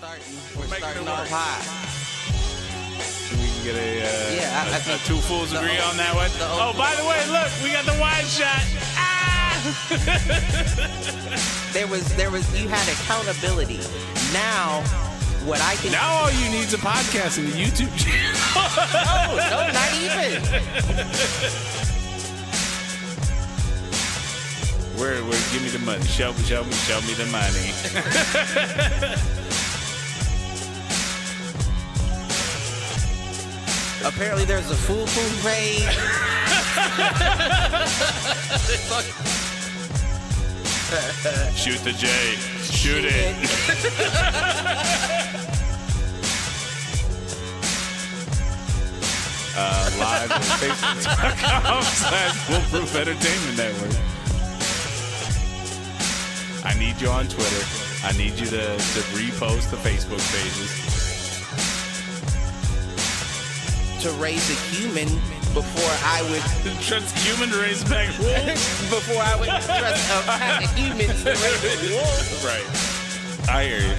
We're starting off high. We can get I think two fools agree on that one. Oh, by the way, look, we got the wide shot. there was you had accountability. Now what I can Now all you need is a podcast and a YouTube channel. no, not even. Where give me the money. Show me the money. Apparently there's a Foolproof page. Shoot the J. Shoot it. Live on Facebook.com/Foolproof Entertainment Network. I need you on Twitter. I need you to repost the Facebook pages. To raise a human before I would trust a human to raise back wolves. before I would trust a human to raise a wolf. Right. I hear you.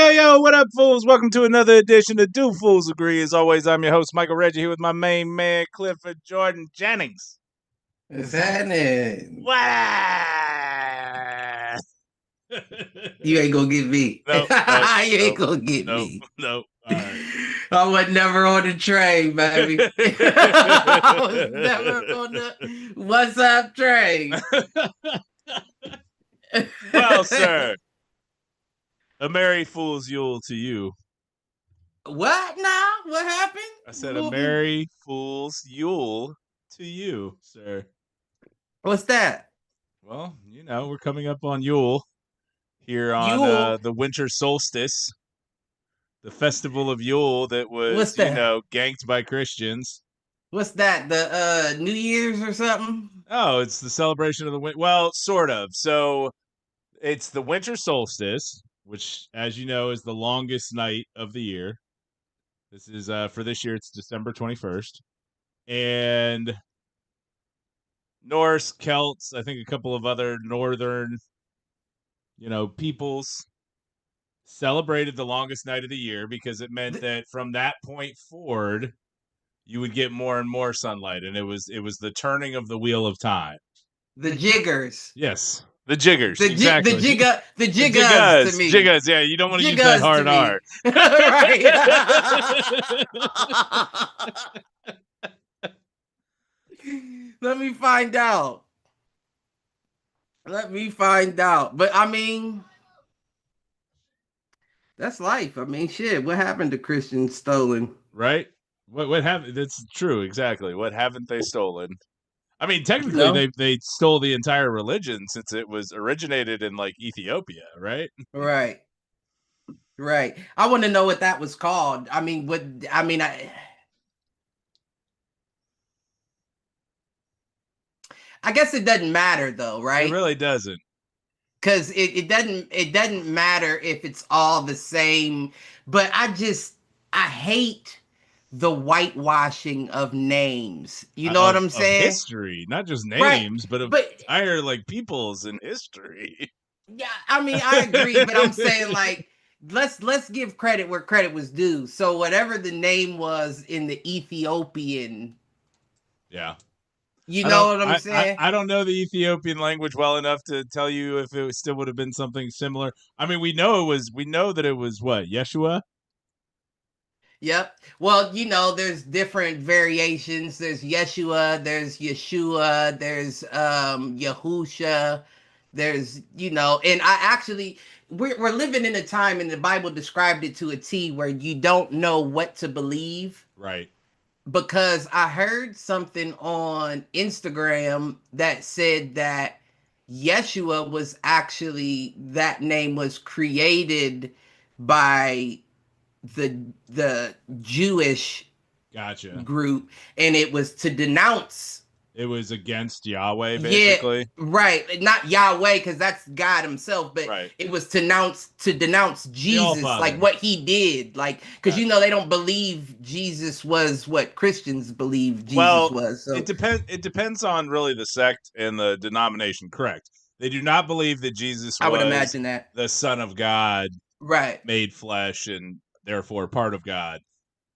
Yo, what up, fools? Welcome to another edition of Do Fools Agree. As always, I'm your host, Michael Reggie, here with my main man, Clifford Jordan Jennings. What's happening? What? You ain't gonna get me. Nope, You ain't gonna get me. Nope. All right. I was never on the train, baby. I was never on the What's Up train. Well, sir, a Merry Fool's Yule to you. What now? What happened? I said a Merry Fool's Yule to you, sir. What's that? Well, you know, we're coming up on Yule here on Yule? The winter solstice, the festival of Yule that was, What's that? ganked by Christians. What's that? The New Year's or something? Oh, it's the celebration of the winter. Well, sort of. So it's the winter solstice, which, as you know, is the longest night of the year. This is for this year. It's December 21st, and Norse, Celts, I think a couple of other northern, peoples celebrated the longest night of the year because it meant that from that point forward, you would get more and more sunlight, and it was the turning of the wheel of time. The jiggers. Yes. The jiggers, exactly. The jiggers to me. Jiggers, yeah. You don't want to use that hard R. Right. Let me find out. But I mean, that's life. I mean, shit. What happened to Kristian stolen? Right? What happened? That's true. Exactly. What haven't they stolen? I mean, technically, they stole the entire religion since it was originated in like Ethiopia, right? Right. I want to know what that was called. I guess it doesn't matter though, right? It really doesn't. Because it doesn't matter if it's all the same. But I hate the whitewashing of names. You know what I'm saying? History, not just names, but entire peoples in history. Yeah, I mean, I agree, but I'm saying let's give credit where credit was due. So whatever the name was in the Ethiopian. Yeah. You know what I'm saying? I don't know the Ethiopian language well enough to tell you if it still would have been something similar. I mean, we know that it was what, Yeshua? Yep. Well, there's different variations. There's Yeshua, there's Yeshua, there's Yahusha, there's, and I actually, we're living in a time, and the Bible described it to a T, where you don't know what to believe. Right. Because I heard something on Instagram that said that Yeshua was actually, that name was created by the Jewish gotcha group, and it was to denounce It was against Yahweh, Yeah, basically. right. Not Yahweh, because that's God himself, but Right. it was to denounce The All Jesus, like Father. what he did. Like, because Gotcha. they don't believe Jesus was what Christians believe Jesus Well, was. So it depends on really the sect and the denomination. Correct. They do not believe that Jesus I would was imagine that. the Son of God Right, made flesh and therefore part of God.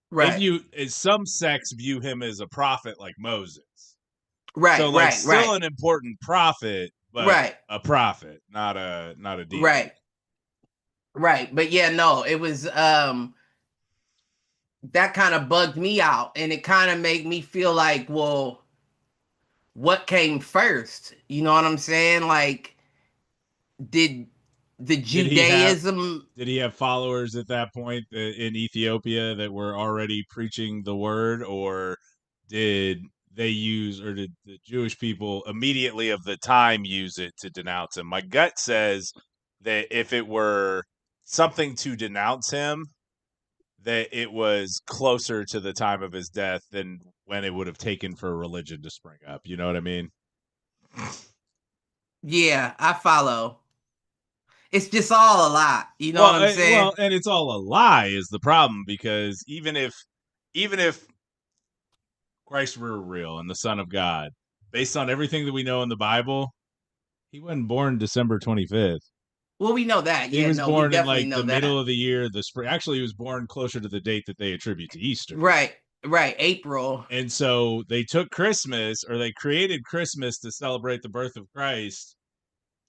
right, Some sects view him as a prophet like Moses. So right, like right, still right, an important prophet, but right, a prophet, not a deity. right, right. But yeah, no, it was that kind of bugged me out, and it kind of made me feel like, well, what came first? You know what I'm saying? Like, did the Did he have Judaism? did he have followers at that point in Ethiopia that were already preaching the word, or did they use, or did the Jewish people immediately of the time use it to denounce him? My gut says that if it were something to denounce him, that it was closer to the time of his death than when it would have taken for a religion to spring up. You know what I mean? Yeah, I follow. It's just all a lot. You know what I'm saying? Well, and it's all a lie is the problem, because even if Christ were real and the Son of God, based on everything that we know in the Bible, he wasn't born December 25th. Well, we know that. He Yeah, was no, we born in definitely like the know middle that. of the year, the spring. Actually, he was born closer to the date that they attribute to Easter. Right, right. April. And so they took Christmas, or they created Christmas to celebrate the birth of Christ,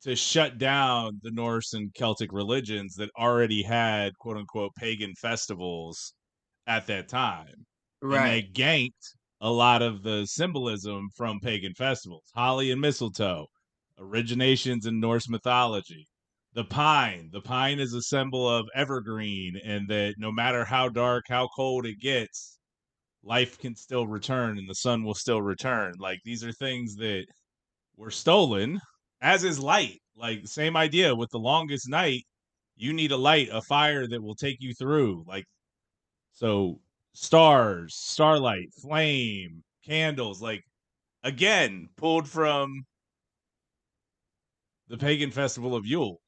to shut down the Norse and Celtic religions that already had quote unquote pagan festivals at that time. And they Right, ganked a lot of the symbolism from pagan festivals. Holly and mistletoe, originations in Norse mythology. The pine is a symbol of evergreen, and that no matter how dark, how cold it gets, life can still return and the sun will still return. Like, these are things that were stolen, as is light. Like, same idea with the longest night. You need a light, a fire that will take you through. Like, so stars, starlight, flame, candles, like, again, pulled from the pagan festival of Yule.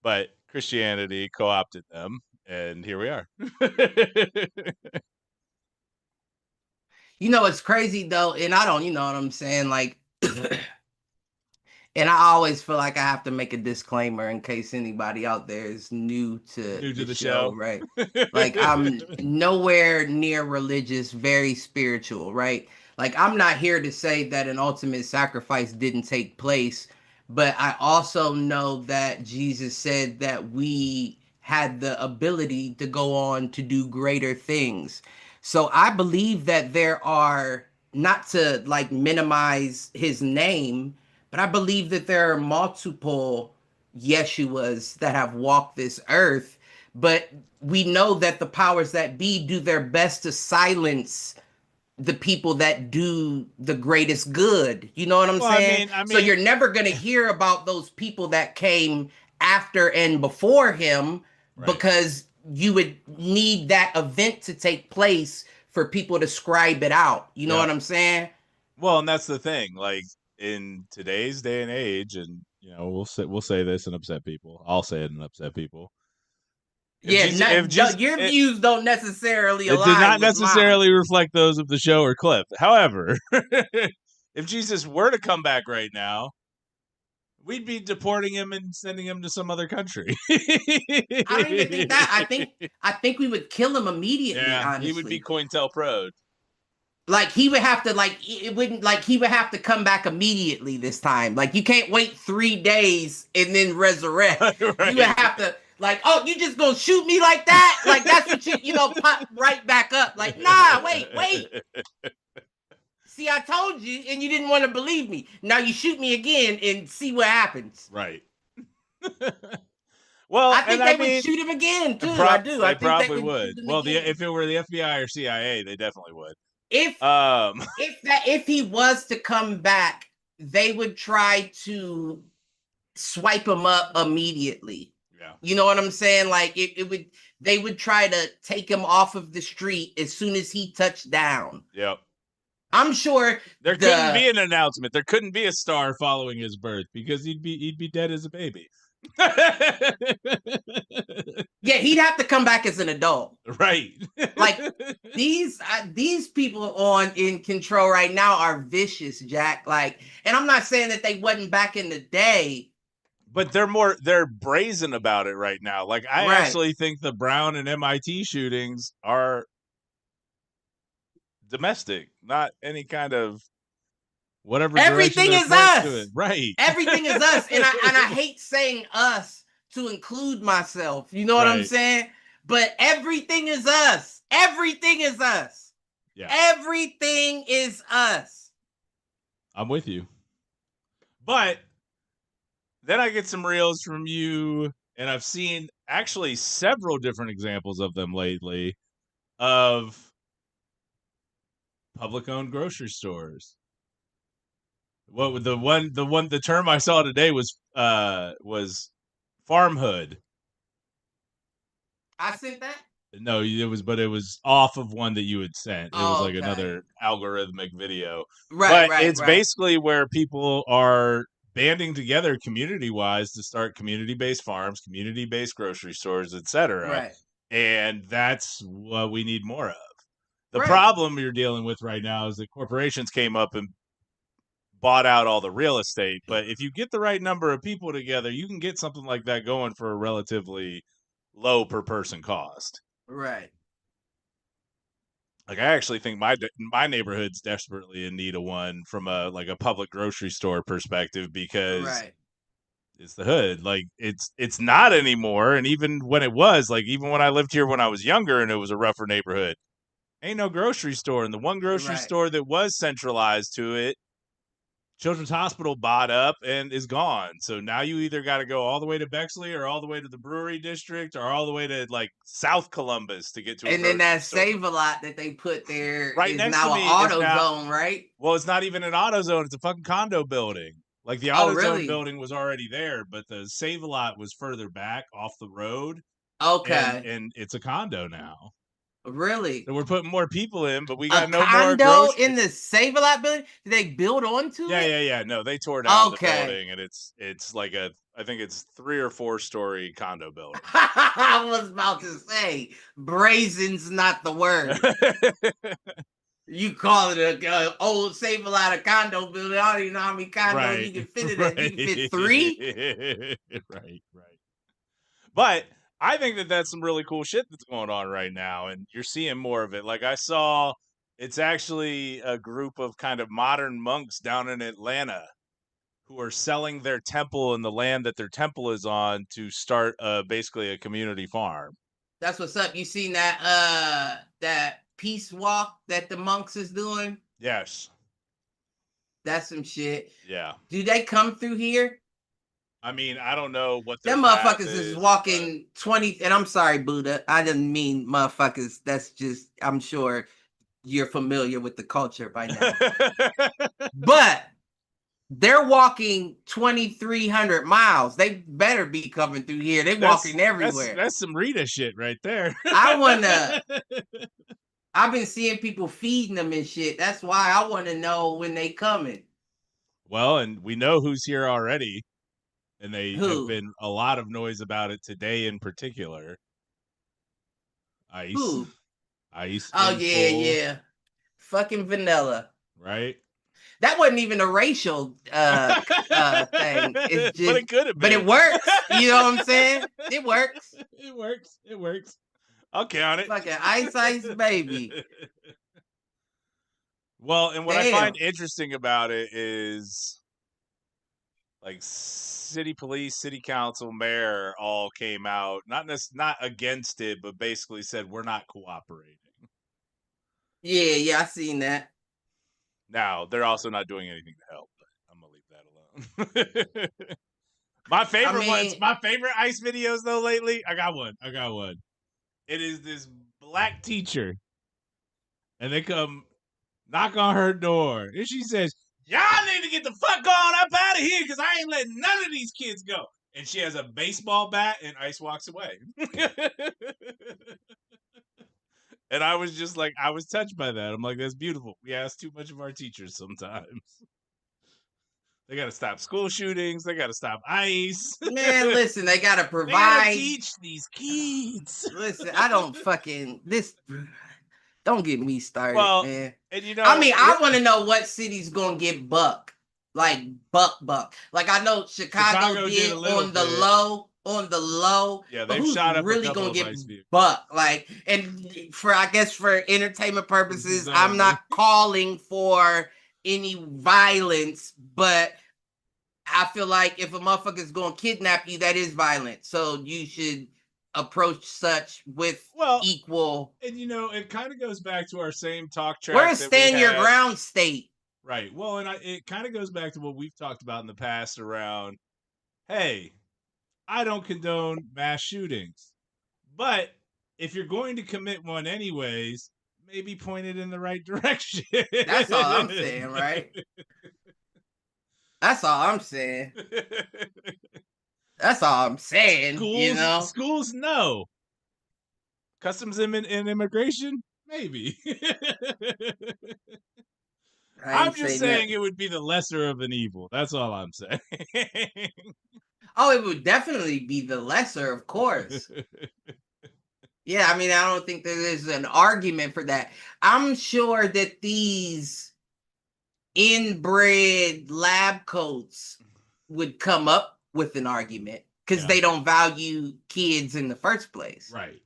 But Christianity co-opted them, and here we are. it's crazy though, and I don't. You know what I'm saying? Like, and I always feel like I have to make a disclaimer in case anybody out there is new to New to the the show, show. right? Like, I'm nowhere near religious, very spiritual, right? Like, I'm not here to say that an ultimate sacrifice didn't take place, but I also know that Jesus said that we had the ability to go on to do greater things. So I believe that there are, not to like minimize his name, but I believe that there are multiple Yeshuas that have walked this earth. But we know that the powers that be do their best to silence the people that do the greatest good. You know what I'm Well, I saying? mean, I So mean, you're never going to hear about those people that came after and before him, right. because you would need that event to take place for people to scribe it out. You know Yeah. what I'm saying? Well, and that's the thing. Like, in today's day and age, and we'll say this and upset people. I'll say it and upset people. If Yeah, Jesus, if Jesus, your views don't necessarily it does align not with mine. necessarily reflect those of the show or clip. However, if Jesus were to come back right now, we'd be deporting him and sending him to some other country. I don't even think that. I think we would kill him immediately, Yeah, he would be honestly. COINTELPRO'd. Like, he would have to, like, it wouldn't, like, he would have to come back immediately this time. Like, you can't wait 3 days and then resurrect. You would Right. have to, like, oh, you just gonna shoot me like that? Like, that's what pop right back up. Like, nah, wait. See, I told you, and you didn't want to believe me. Now you shoot me again and see what happens. Right. Well, I and think I they would mean, shoot him again too. I do. I they think they probably would would. shoot him Well, again. if it were the FBI or CIA, they definitely would. If Um, if he was to come back, they would try to swipe him up immediately. yeah, You know what I'm saying? Like, they would try to take him off of the street as soon as he touched down. yep. I'm sure there couldn't be an announcement. There couldn't be a star following his birth because he'd be dead as a baby. Yeah, he'd have to come back as an adult. Right. Like these people on in control right now are vicious, Jack. Like, and I'm not saying that they wasn't back in the day, but they're brazen about it right now. Like I actually think the Brown and MIT shootings are domestic, not any kind of whatever everything direction is they're us. doing. Right. Everything is us. And I hate saying us to include myself. You know what I'm saying? But everything is us. Everything is us. Yeah. Everything is us. I'm with you. But then I get some reels from you, and I've seen actually several different examples of them lately of public-owned grocery stores. What the term I saw today was farmhood. I sent that? No, it was off of one that you had sent. It was like another algorithmic video. But it's basically where people are banding together community-wise to start community-based farms, community-based grocery stores, etc. Right. And that's what we need more of. The problem you're dealing with right now is that corporations came up and bought out all the real estate. But if you get the right number of people together, you can get something like that going for a relatively low per person cost. Right. Like I actually think my neighborhood's desperately in need of one from a public grocery store perspective because it's the hood. Like it's not anymore. And even when it was, like even when I lived here when I was younger and it was a rougher neighborhood, ain't no grocery store. And the one grocery store that was centralized to it, Children's Hospital bought up and is gone. So now you either got to go all the way to Bexley or all the way to the Brewery District or all the way to like South Columbus to get to a and then that store. Save-A-Lot that they put there right is next now to me an auto zone, right? Well, it's not even an auto zone. It's a fucking condo building. Like the auto zone building was already there, but the Save-A-Lot was further back off the road. Okay. And it's a condo now. Really? So we're putting more people in, but we got no more condo in the Save-A-Lot building? Did they build onto it? Yeah. No, they tore down the building, and it's like I think it's 3 or 4 story condo building. I was about to say, brazen's not the word. You call it a old Save-A-Lot a condo building. I don't even know how many condos you can fit in it. You can fit 3? Right. But I think that that's some really cool shit that's going on right now, and you're seeing more of it. Like I saw, it's actually a group of kind of modern monks down in Atlanta who are selling their temple and the land that their temple is on to start basically a community farm. That's what's up. You seen that that peace walk that the monks is doing? Yes. That's some shit. Yeah. Do they come through here? I mean, I don't know what them motherfuckers is walking 20, and I'm sorry, Buddha, I didn't mean motherfuckers. That's just, I'm sure you're familiar with the culture by now. But they're walking 2,300 miles. They better be coming through here. They're walking everywhere. That's some Rita shit right there. I've been seeing people feeding them and shit. That's why I want to know when they coming. Well, and we know who's here already. And they have been a lot of noise about it today in particular. Ice. Who? Ice. Oh, yeah. Fucking vanilla. Right? That wasn't even a racial thing. It's just, but it could have been. But it works. You know what I'm saying? It works. It works. I'll count it. Fucking ice, baby. Well, and what I find interesting about it is like city police, city council, mayor all came out, not against it, but basically said we're not cooperating. Yeah, I seen that. Now they're also not doing anything to help, but I'm gonna leave that alone. My favorite ICE videos though lately. I got one. It is this black teacher, and they come knock on her door, and she says, "Y'all need to get the fuck on up out of here because I ain't letting none of these kids go." And she has a baseball bat, and ICE walks away. And I was just like, I was touched by that. I'm like, that's beautiful. We ask too much of our teachers sometimes. They got to stop school shootings. They got to stop ICE. Man, listen, they gotta They got to provide. teach these kids. Listen, I don't fucking this. Don't get me started, Well, man. and you know, I mean, I want to know what city's gonna get buck, like buck. Like I know Chicago did a little on the bit. low. Yeah, but they've who's shot up a really couple gonna of get ICE vehicles. buck? Like, and for I guess for entertainment purposes, Exactly. I'm not calling for any violence, but I feel like if a motherfucker's gonna kidnap you, that is violent. So you should approach such with equal. And you know, it kind of goes back to our same talk track. We're a that stand we your had. ground state. Right. Well, and it kind of goes back to what we've talked about in the past around, hey, I don't condone mass shootings, but if you're going to commit one anyways, maybe point it in the right direction. That's all I'm saying, right? That's all I'm saying. That's all I'm saying. Schools, no. Customs and immigration, maybe. I'm just saying it would be the lesser of an evil. That's all I'm saying. Oh, it would definitely be the lesser, of course. Yeah, I mean, I don't think there is an argument for that. I'm sure that these inbred lab coats would come up with an argument because they don't value kids in the first place. Right.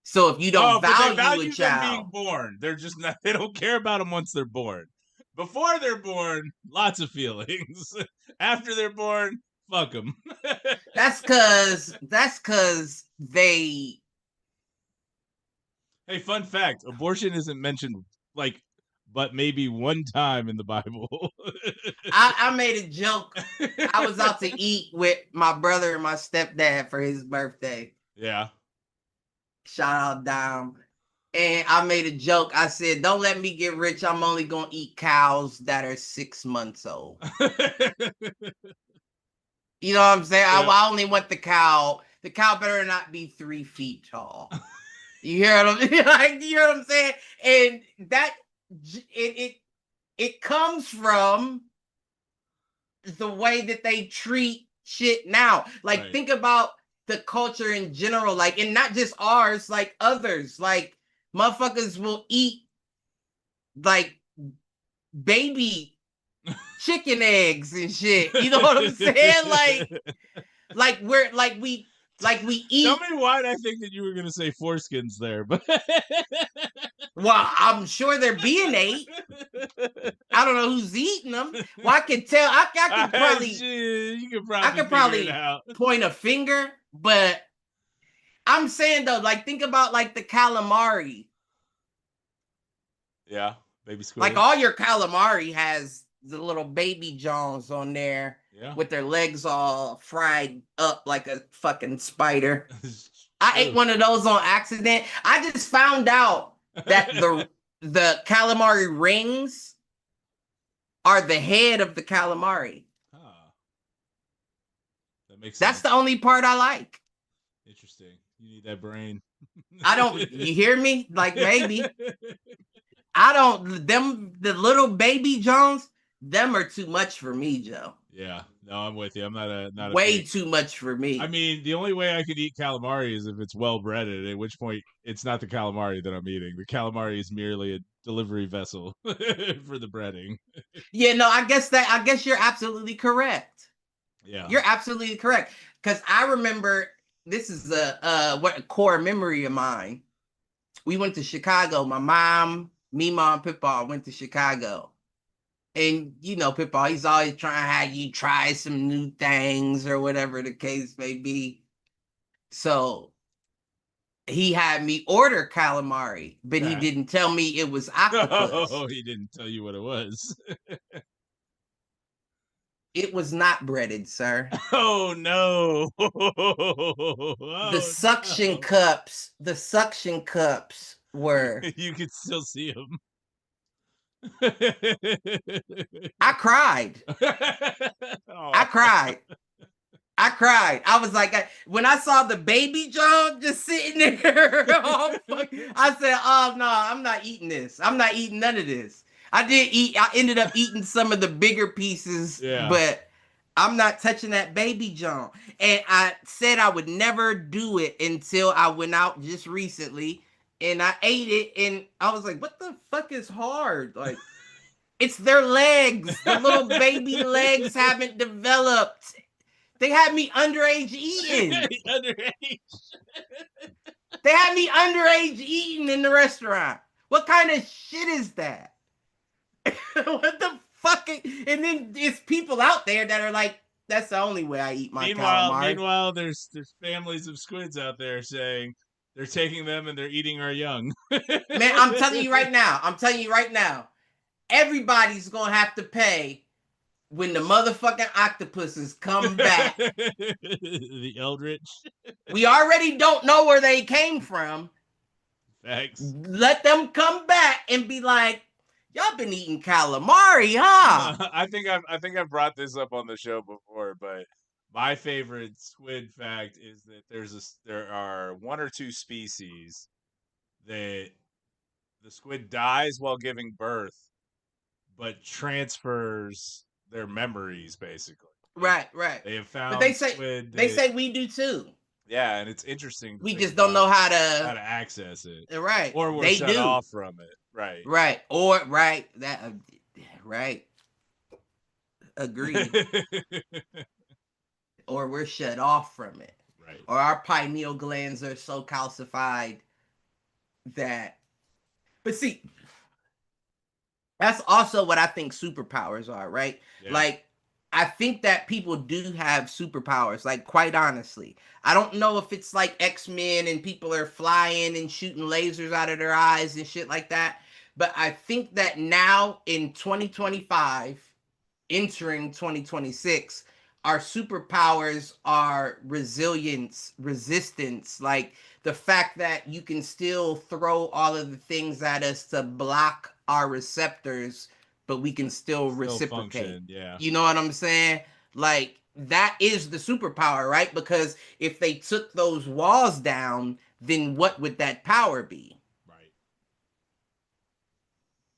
So if you don't value a child, them being born, they're just not. They don't care about them once they're born. Before they're born, lots of feelings. After they're born, fuck them. That's because they. Hey, fun fact: abortion isn't mentioned but maybe one time in the Bible. I made a joke. I was out to eat with my brother and my stepdad for his birthday. Yeah. Shout out Dom. And I made a joke. I said, don't let me get rich. I'm only going to eat cows that are 6 months old. You know what I'm saying? Yeah. I only want the cow. The cow better not be 3 feet tall. You hear what I'm you hear what I'm saying? And that it comes from the way that they treat shit now. Like, right. Think about the culture in general, like, and not just ours, like others. Like, motherfuckers will eat like baby chicken eggs and shit. You know what I'm saying? Like we eat. Tell me why I think that you were gonna say foreskins there, but well, I'm sure they're being ate. I don't know who's eating them. Well, I can tell. I could probably. You could probably point a finger, but I'm saying though, like, think about like the calamari. Yeah, baby squid. Like, all your calamari has the little baby Jones on there, with their legs all fried up like a fucking spider. I ate one of those on accident. I just found out that the calamari rings are the head of the calamari. That makes sense. That's the only part I like. Interesting. You need that brain. I don't. You hear me? Like, maybe. I don't. The little baby Jones, them are too much for me, Joe. Yeah. No, I'm with you. I'm not way too much for me. I mean, the only way I could eat calamari is if it's well breaded, at which point it's not the calamari that I'm eating. The calamari is merely a delivery vessel for the breading. Yeah, no, I guess you're absolutely correct. Yeah. You're absolutely correct. Because I remember, this is a core memory of mine. We went to Chicago. My mom, Mima, and Pippa went to Chicago. And, you know, Pippa, he's always trying to have you try some new things or whatever the case may be. So he had me order calamari, but he didn't tell me it was octopus. Oh, he didn't tell you what it was. It was not breaded, sir. Oh, no. The suction cups were... You could still see them. I cried. I cried. I cried. I was like, when I saw the baby John just sitting there, I said, "Oh no, I'm not eating this. I'm not eating none of this." I did eat. I ended up eating some of the bigger pieces, Yeah. but I'm not touching that baby John. And I said I would never do it until I went out just recently, and I ate it, and I was like, "What the fuck is hard?" Like, it's their legs. The little baby legs haven't developed. They had me underage eating. Underage. They had me underage eating in the restaurant. What kind of shit is that? What the fuck? And then there's people out there that are like, that's the only way I eat my calamari. Meanwhile, there's families of squids out there saying they're taking them and they're eating our young. Man, I'm telling you right now. I'm telling you right now. Everybody's gonna have to pay when the motherfucking octopuses come back. The Eldritch. We already don't know where they came from. Thanks. Let them come back and be like, y'all been eating calamari, huh? I think I've brought this up on the show before, but my favorite squid fact is that there are one or two species that the squid dies while giving birth, but transfers their memories basically. Right. They have But found squid they that, say we do too. yeah, and it's interesting to We think just don't about know how how to. to access it, Right. or we're They shut do. off from it. Right. Right. Or right. That. Right. Agreed. Or we're shut off from it. Right. Or our pineal glands are so calcified that. But see, that's also what I think superpowers are, right? Yeah. Like, I think that people do have superpowers, like, quite honestly. I don't know if it's like X-Men and people are flying and shooting lasers out of their eyes and shit like that. But I think that now in 2025, entering 2026, our superpowers are resilience, resistance, like the fact that you can still throw all of the things at us to block our receptors, but we can still reciprocate. Function, yeah. You know what I'm saying? Like, that is the superpower, right? Because if they took those walls down, then what would that power be? Right.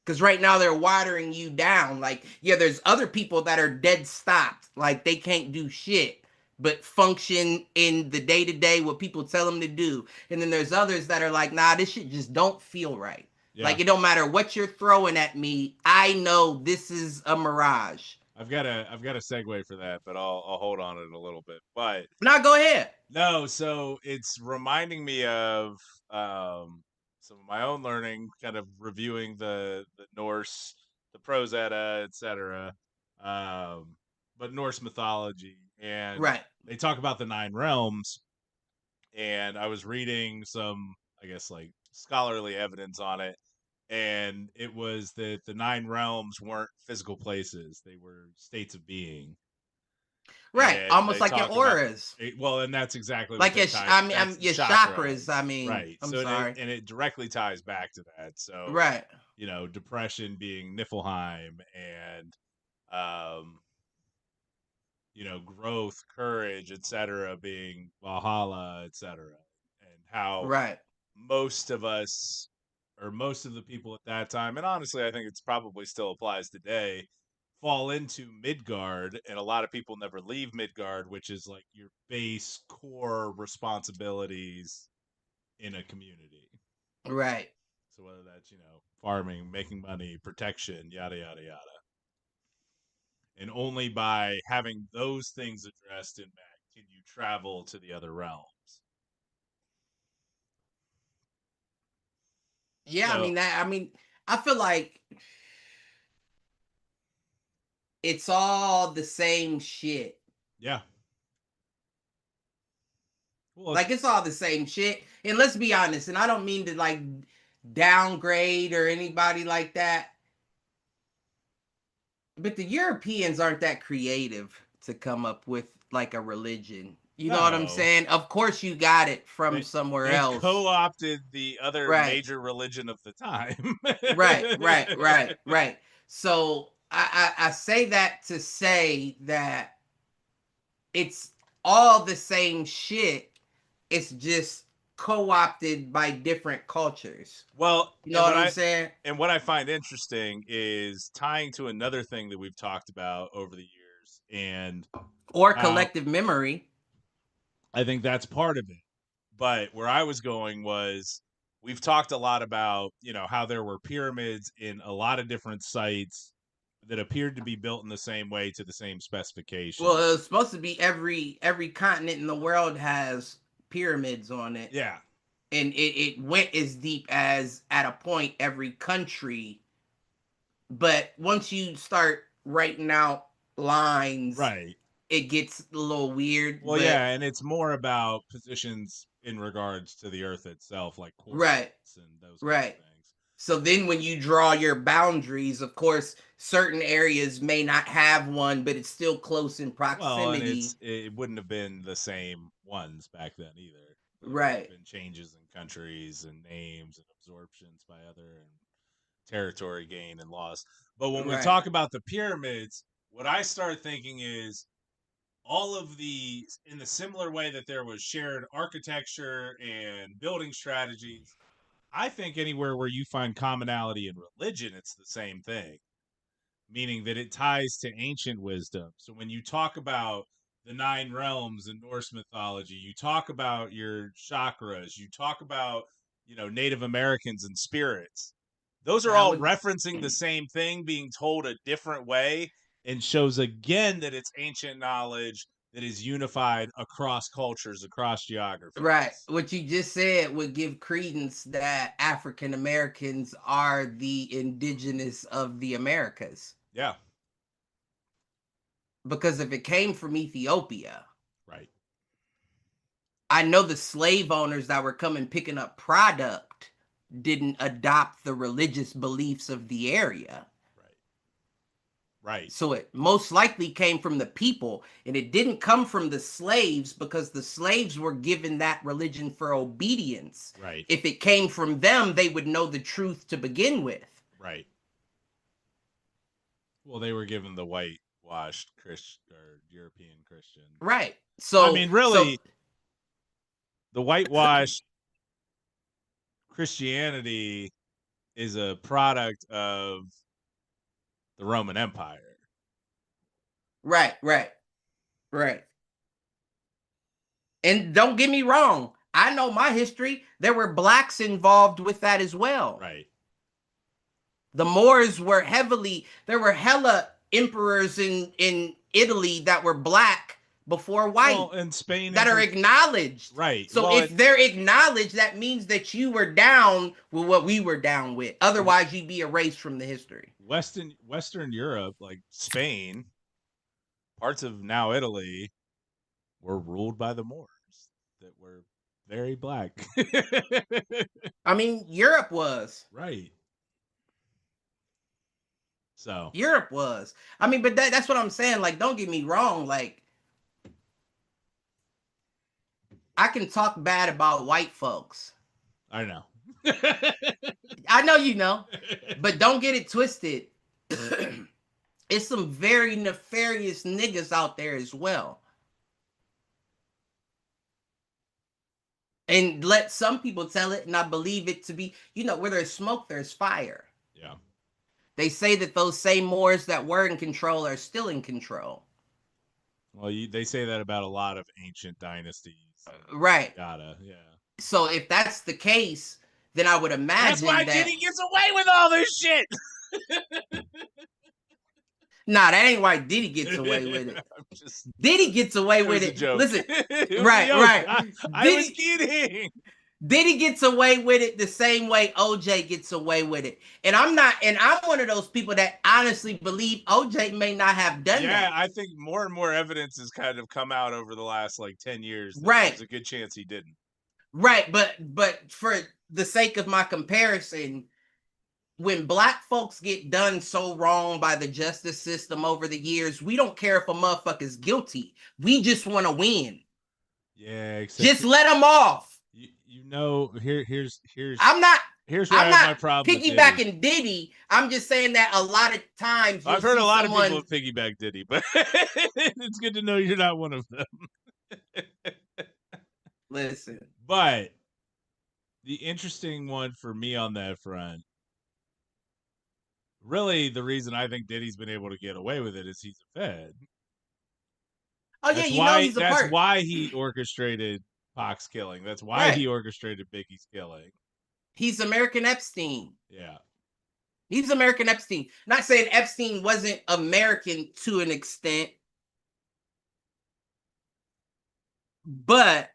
Because right now they're watering you down. Like, yeah, there's other people that are dead stopped. Like, they can't do shit but function in the day to day what people tell them to do. And then there's others that are like, nah, this shit just don't feel right. Yeah. Like, it don't matter what you're throwing at me. I know this is a mirage. I've got a segue for that, but I'll hold on it a little bit. But no, go ahead. No, so it's reminding me of some of my own learning, kind of reviewing the Norse, the Prose Edda, etc. But Norse mythology, and right. They talk about the 9 realms, and I was reading some, I guess, like scholarly evidence on it, and it was that the 9 realms weren't physical places; they were states of being. Right, And almost like your auras. Well, and that's exactly like what your, your chakras. I mean, right. I'm so sorry, and it directly ties back to that. So, right, depression being Niflheim, and growth, courage, etc., being Valhalla, etc., and how right. most of us, or most of the people at that time, and honestly, I think it's probably still applies today, fall into Midgard, and a lot of people never leave Midgard, which is like your base core responsibilities in a community. Right. So whether that's, farming, making money, protection, yada, yada, yada. And only by having those things addressed in Mac can you travel to the other realms. Yeah, so, I feel like it's all the same shit. Yeah. Well, like, it's all the same shit. And let's be honest, and I don't mean to like downgrade or anybody like that, but the Europeans aren't that creative to come up with like a religion. You know what I'm saying? Of course you got it from somewhere else. They co-opted the other major religion of the time. Right. So I say that to say that it's all the same shit. It's just co-opted by different cultures. Well, You know what I'm saying? And what I find interesting is tying to another thing that we've talked about over the years, and Or collective memory. I think that's part of it. But where I was going was, we've talked a lot about, how there were pyramids in a lot of different sites that appeared to be built in the same way to the same specifications. Well, it was supposed to be every continent in the world has pyramids on it. Yeah. And it went as deep as, at a point, every country. But once you start writing out lines, right, it gets a little weird. Well, yeah, and it's more about positions in regards to the Earth itself, like coordinates and those kind of things. So then when you draw your boundaries, of course, certain areas may not have one, but it's still close in proximity. Well, and it wouldn't have been the same ones back then either. There right. Been changes in countries and names and absorptions by other, and territory gain and loss. But when we talk about the pyramids, what I start thinking is all of these, in the similar way that there was shared architecture and building strategies, I think anywhere where you find commonality in religion, it's the same thing, meaning that it ties to ancient wisdom. So when you talk about the 9 realms in Norse mythology, you talk about your chakras, you talk about, Native Americans and spirits. Those are all referencing the same thing, being told a different way, and shows again that it's ancient knowledge that is unified across cultures, across geographies. Right. What you just said would give credence that African Americans are the indigenous of the Americas. Yeah. Because if it came from Ethiopia, right, I know the slave owners that were coming picking up product didn't adopt the religious beliefs of the area. Right. So it most likely came from the people, and it didn't come from the slaves, because the slaves were given that religion for obedience. Right. If it came from them, they would know the truth to begin with. Right. Well, they were given the whitewashed Christian or European Christian. Right. So I mean, really, the whitewashed Christianity is a product of the Roman Empire. Right. And don't get me wrong, I know my history. There were blacks involved with that as well. Right. The Moors were there were hella emperors in Italy that were black before white. Well, in Spain that are acknowledged. Right. So if they're acknowledged, that means that you were down with what we were down with. Otherwise, you'd be erased from the history. Western Europe, like Spain, parts of now Italy, were ruled by the Moors that were very black. I mean, Europe was. Right. So Europe was. I mean, but that's what I'm saying. Like, don't get me wrong. Like, I can talk bad about white folks. I know. I know you know. But don't get it twisted. It's some very nefarious niggas out there as well. And let some people tell it, and I believe it to be, where there's smoke, there's fire. Yeah. They say that those same Moors that were in control are still in control. Well, they say that about a lot of ancient dynasties. Right. Yeah. So if that's the case, then I would imagine that's why Diddy gets away with all this shit. Nah, that ain't why Diddy gets away with it. Diddy gets away with it. Listen, right. I was kidding. Diddy gets away with it the same way OJ gets away with it. And I'm one of those people that honestly believe OJ may not have done that. Yeah, I think more and more evidence has kind of come out over the last 10 years. Right. There's a good chance he didn't. Right, but for the sake of my comparison, when black folks get done so wrong by the justice system over the years, we don't care if a motherfucker's guilty. We just want to win. Yeah, just let them off. Here's I'm not my problem. Piggybacking Diddy. I'm just saying that a lot of times I've heard a lot of people piggyback Diddy, but it's good to know you're not one of them. Listen. But the interesting one for me on that front, really the reason I think Diddy's been able to get away with it is he's a Fed. Oh yeah, you know he's a That's part. why he orchestrated Pac's killing. That's why he orchestrated Biggie's killing. He's American Epstein. Yeah. He's American Epstein. Not saying Epstein wasn't American to an extent, but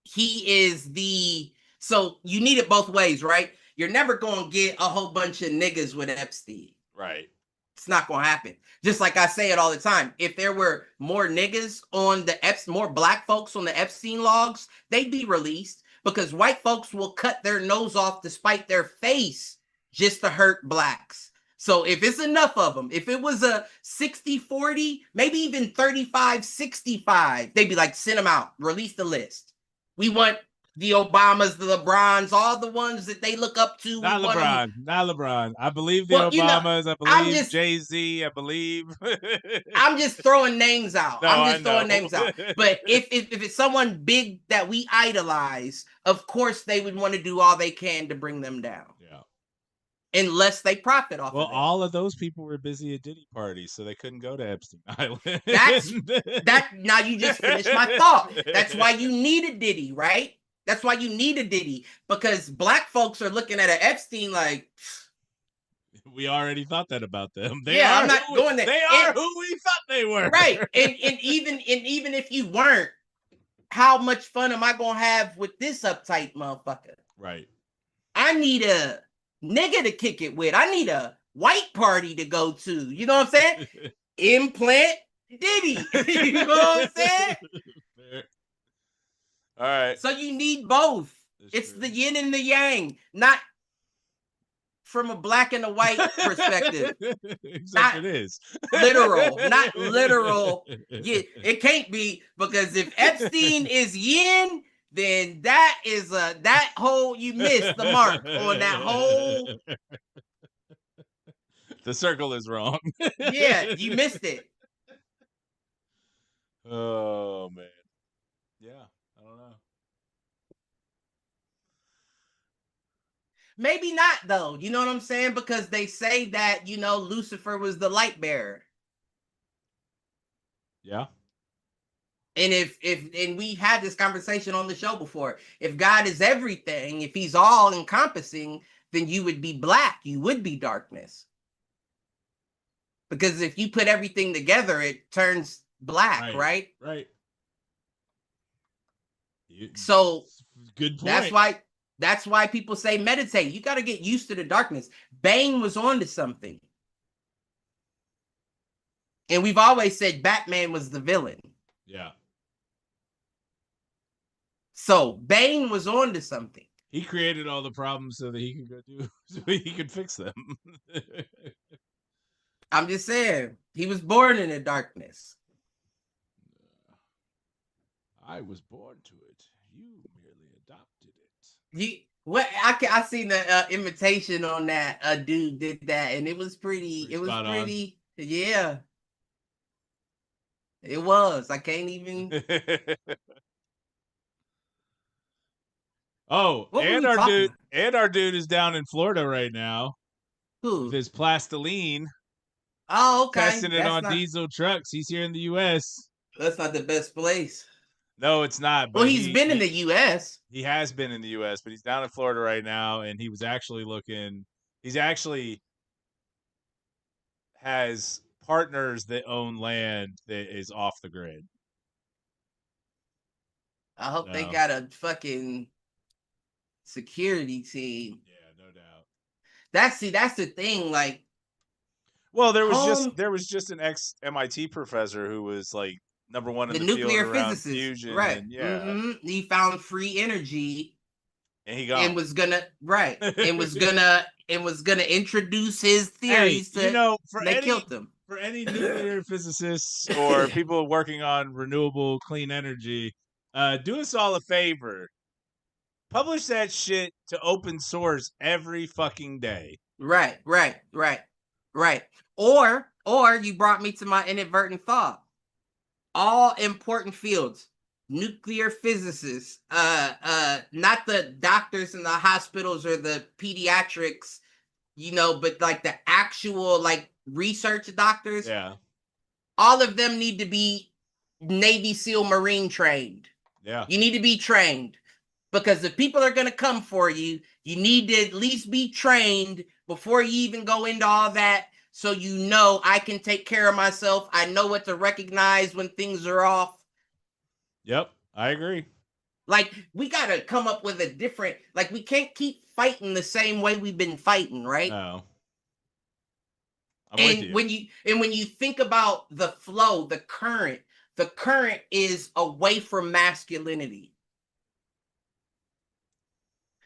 he is the, so you need it both ways, right? You're never going to get a whole bunch of niggas with Epstein. Right. It's not going to happen. Just like I say it all the time. If there were more niggas on the more black folks on the Epstein logs, they'd be released, because white folks will cut their nose off to spite their face just to hurt blacks. So if it's enough of them, if it was a 60-40, maybe even 35-65, they'd be like, send them out, release the list. We want the Obamas, the LeBrons, all the ones that they look up to. Not LeBron. I believe the Obamas. I believe Jay-Z. I believe. I'm just throwing names out. No, I'm just throwing names out. But if it's someone big that we idolize, of course they would want to do all they can to bring them down. Yeah. Unless they profit off of it. Well, all of those people were busy at Diddy parties, so they couldn't go to Epstein Island. Now you just finished my thought. That's why you need a Diddy, right? That's why you need a Diddy, because black folks are looking at an Epstein like, we already thought that about them. I'm not going there. They are who we thought they were. Right. And even if you weren't, how much fun am I gonna have with this uptight motherfucker? Right. I need a nigga to kick it with. I need a white party to go to. You know what I'm saying? Implant Diddy. You know what I'm saying? Fair. All right. So you need both. It's the yin and the yang, not from a black and a white perspective. Except it is. Literal, not literal. Yeah, it can't be, because if Epstein is yin, then that is that whole, you missed the mark on that whole. The circle is wrong. Yeah, you missed it. Oh man. Yeah, I don't know. Maybe not though. You know what I'm saying? Because they say that, Lucifer was the light bearer. Yeah. And and we had this conversation on the show before. If God is everything, if he's all encompassing, then you would be black. You would be darkness. Because if you put everything together, it turns black, right? Right. So good point. That's why people say meditate. You got to get used to the darkness. Bane was onto something. And we've always said Batman was the villain. Yeah. So Bane was onto something. He created all the problems so that he could so he could fix them. I'm just saying, he was born in the darkness. I was born to it. You merely adopted it. I seen the imitation on that. A dude did that, and it was pretty. It was pretty. On. Yeah. It was. I can't even. Oh, and our dude is down in Florida right now. Who? With his plastiline. Oh, okay. Testing it on diesel trucks. He's here in the U.S. That's not the best place. No, it's not. But well, he's been in the U.S. He has been in the U.S., but he's down in Florida right now, and he was actually looking. He's actually has partners that own land that is off the grid. I hope they got a fucking security team. Yeah, no doubt. That's the thing. Like, well, there was just an ex MIT professor who was like number one in the nuclear field around fusion, right? And, yeah, he found free energy, and he got and was gonna introduce his theories. Hey, they killed him. For any nuclear physicists or people working on renewable clean energy, do us all a favor. Publish that shit to open source every fucking day. Right. Or you brought me to my inadvertent thought. All important fields. nuclear physicists, not the doctors in the hospitals or the pediatrics, but like the actual like research doctors. Yeah. All of them need to be Navy SEAL Marine trained. Yeah. You need to be trained, because if people are going to come for you, you need to at least be trained before you even go into all that. So I can take care of myself. I know what to recognize when things are off. Yep, I agree. Like, we got to come up with a different, like, we can't keep fighting the same way we've been fighting, right? No. I'm with you. When you think about the flow, the current is away from masculinity.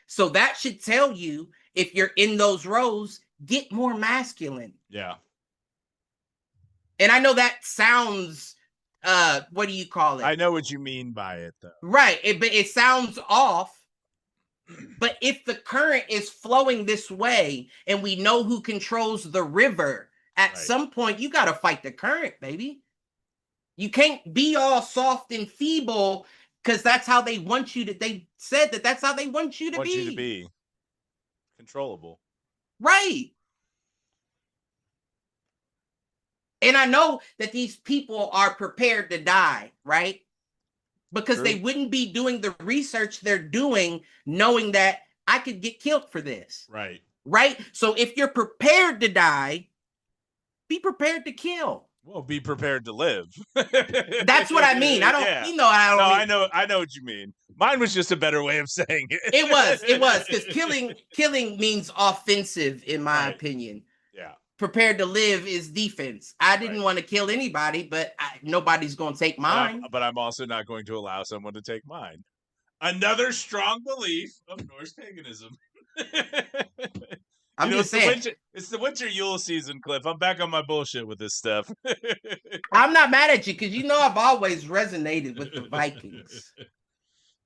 So that should tell you, if you're in those roles, get more masculine. Yeah. And I know that sounds, what do you call it? I know what you mean by it, though. Right. But it sounds off. But if the current is flowing this way and we know who controls the river, at some point you got to fight the current, baby. You can't be all soft and feeble, because that's how they want you to. They said that's how they want you to be. Want you to be controllable. Right. And I know that these people are prepared to die, right? Because they wouldn't be doing the research they're doing, knowing that I could get killed for this. Right. Right? So if you're prepared to die, be prepared to kill. Well, be prepared to live. That's what I mean. I don't, I know what you mean. Mine was just a better way of saying it. It was, because killing means offensive, in my opinion. Yeah. Prepared to live is defense. I didn't want to kill anybody, but nobody's going to take mine. But I'm also not going to allow someone to take mine. Another strong belief of Norse paganism. I'm just saying. It's the winter Yule season, Cliff. I'm back on my bullshit with this stuff. I'm not mad at you, because I've always resonated with the Vikings.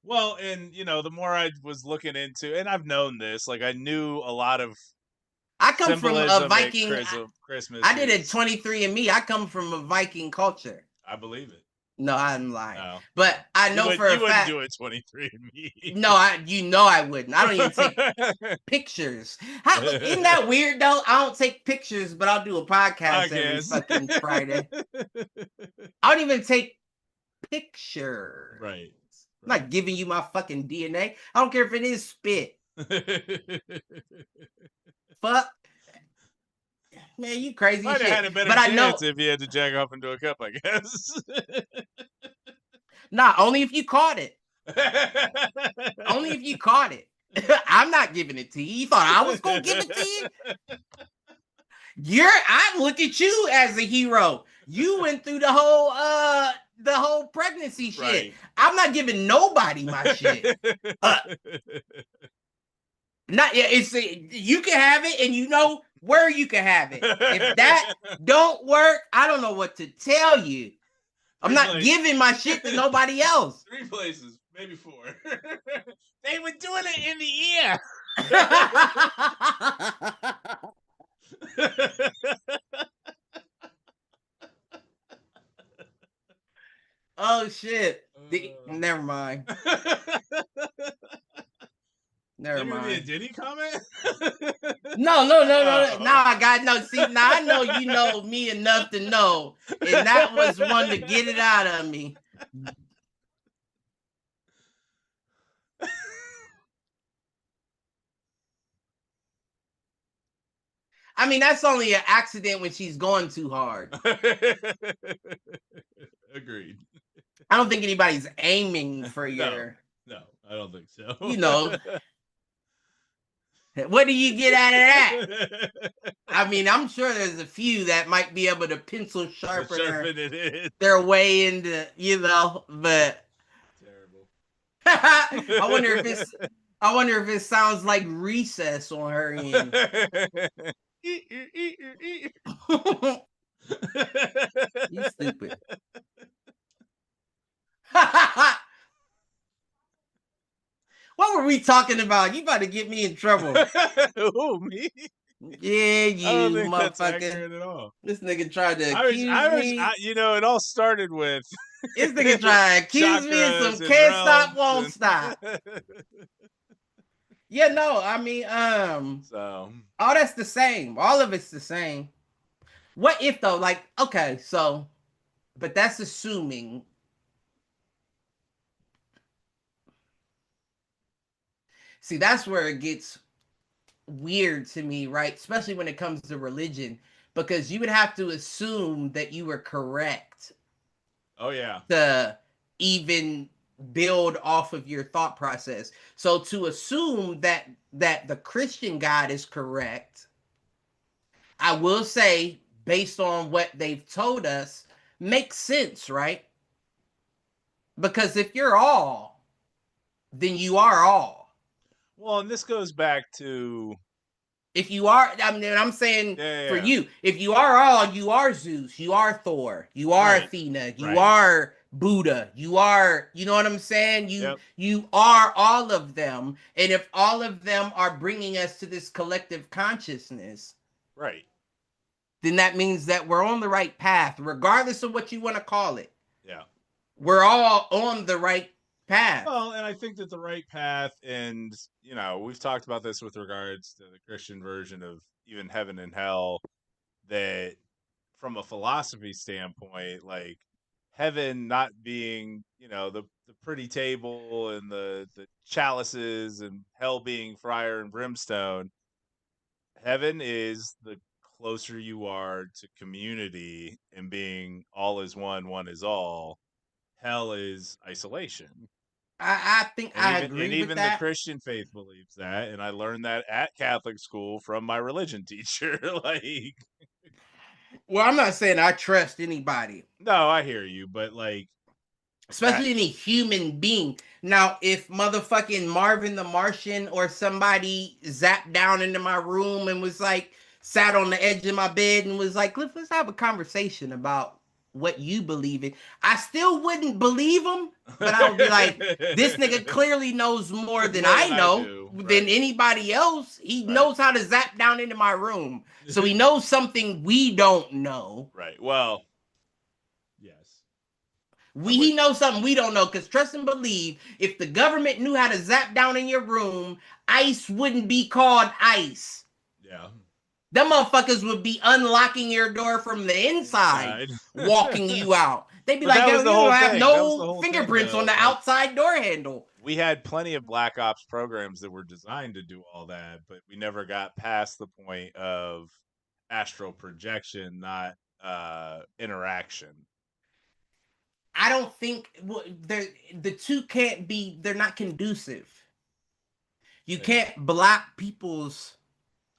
Well, and the more I was looking into, and I've known this, like I knew a lot of. I come from a Viking. Christmas. I did a 23andMe. I come from a Viking culture. I believe it. No, I'm lying. No. But I know for a fact. You wouldn't do a 23andMe. No, I wouldn't. I don't even take pictures. Isn't that weird though? I don't take pictures, but I'll do a podcast every fucking Friday. I don't even take pictures. Right. I'm not giving you my fucking DNA. I don't care if it is spit. Fuck. Man, you crazy Might shit. have had a better chance if you had to jack off into a cup, I guess. Nah, only if you caught it. Only if you caught it. I'm not giving it to you. You thought I was gonna give it to you? I look at you as a hero. You went through the whole pregnancy shit. Right. I'm not giving nobody my shit. You can have it, and you know where you can have it. If that don't work, I don't know what to tell you. I'm not giving my shit to nobody else. 3 places, maybe 4. They were doing it in the ear. Oh shit! Never mind. Never mind. Did he comment? No. Now I got no. See, now I know you know me enough to know, and that was one to get it out of me. I mean, that's only an accident when she's going too hard. Agreed. I don't think anybody's aiming for your. No, I don't think so. What do you get out of that? I mean, I'm sure there's a few that might be able to pencil sharpen their way into, but terrible. I wonder if it sounds like recess on her end. You stupid. What were we talking about? You about to get me in trouble. Who, me? Yeah, I don't you think that's motherfucker. accurate at all. This nigga tried to accuse me. It all started with This nigga tried to accuse me of some chakras and can't stop, realms, won't and stop. Yeah, no, I mean, so all that's the same. All of it's the same. What if though? Like, okay, so, but that's assuming. See, that's where it gets weird to me, right? Especially when it comes to religion, because you would have to assume that you were correct oh yeah, to even build off of your thought process. So to assume that the Christian God is correct, I will say, based on what they've told us, makes sense, right? Because if you're all, then you are all. well, and this goes back to If you are, I mean, I'm saying for yeah, you, if you are all, you are Zeus, you are Thor, you are right, Athena, you right, are Buddha, you are, you know what I'm saying? You yep, you are all of them, and if all of them are bringing us to this collective consciousness, right, then that means that we're on the right path, regardless of what you want to call it. yeah. We're all on the right path. Well, and I think that the right path, and we've talked about this with regards to the Christian version of even heaven and hell, that from a philosophy standpoint, like heaven not being, the pretty table and the chalices, and hell being fire and brimstone. Heaven is the closer you are to community and being all is one, one is all. Hell is isolation. I think And I even agree with the that. Christian faith believes that, and I learned that at Catholic school from my religion teacher. Like, Well, I'm not saying I trust anybody, no, I hear you, but like that, especially any human being. Now, if motherfucking Marvin the Martian or somebody zapped down into my room and was like, sat on the edge of my bed and was like, let's have a conversation about what you believe in, I still wouldn't believe him, but I would be like, this nigga clearly knows more than more I than I know do, than right? anybody else. He Right. knows how to zap down into my room. So he knows something we don't know. Right. Well, yes, I'm with He knows something we don't know, because trust and believe, if the government knew how to zap down in your room, ICE wouldn't be called ICE. you. Yeah. Them motherfuckers would be unlocking your door from the inside, Inside. walking you out. They'd be But like, that yo, was the you whole don't have thing. That was the no whole thing, fingerprints on though. the Like, outside door handle. we had plenty of black ops programs that were designed to do all that, but we never got past the point of astral projection, not interaction. I don't think the two can't be, they're not conducive. You can't block people's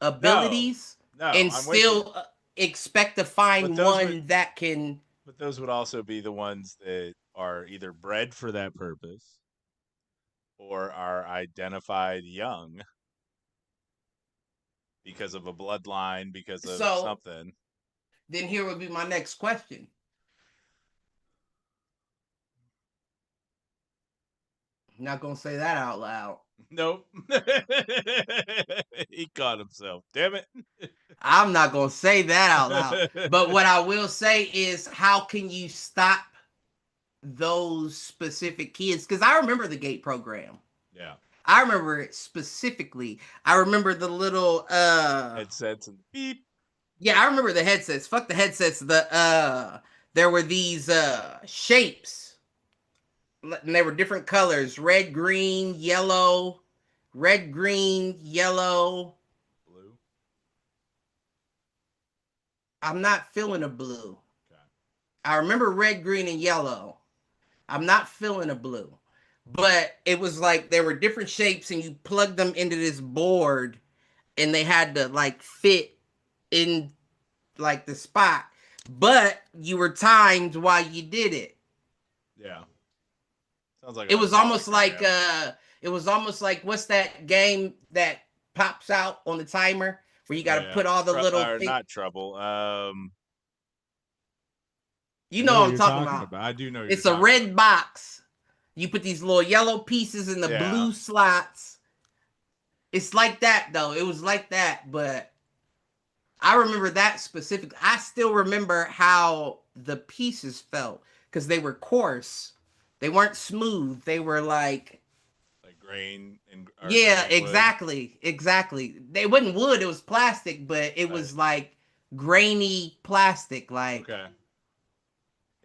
No, abilities no, and I'm with you. still expect to But find those would, one that can. but those would also be the ones that are either bred for that purpose or are identified young because of a bloodline, because of So something. then here would be my next question. I'm not gonna say that out loud. Nope. He caught himself. Damn it. I'm not gonna say that out loud. But what I will say is, how can you stop those specific kids? Because I remember the gate program. Yeah. I remember it specifically. I remember the little Headsets and beep. yeah, I remember the headsets. Fuck the headsets. There were these shapes, and they were different colors: red, green, yellow, red, green, yellow. Blue. I'm not feeling a blue. Okay. I remember red, green, and yellow. I'm not feeling a blue. But it was like there were different shapes, and you plugged them into this board, and they had to like fit in like the spot. But you were timed while you did it. Yeah. Sounds like It a was almost like hologram. what's that game that pops out on the timer where you got Oh to yeah. put all the little Or not trouble. you I know know what what I'm you're talking talking about. about. I do know what you're It's a talking red about. box. You put these little yellow pieces in the Yeah. blue slots. It's like that though. It was like that, but I remember that specifically. I still remember how the pieces felt because they were coarse. They weren't smooth. They were like grain and or yeah, grain wood. exactly. They wasn't wood, it was plastic, but it was like grainy plastic. Like Okay.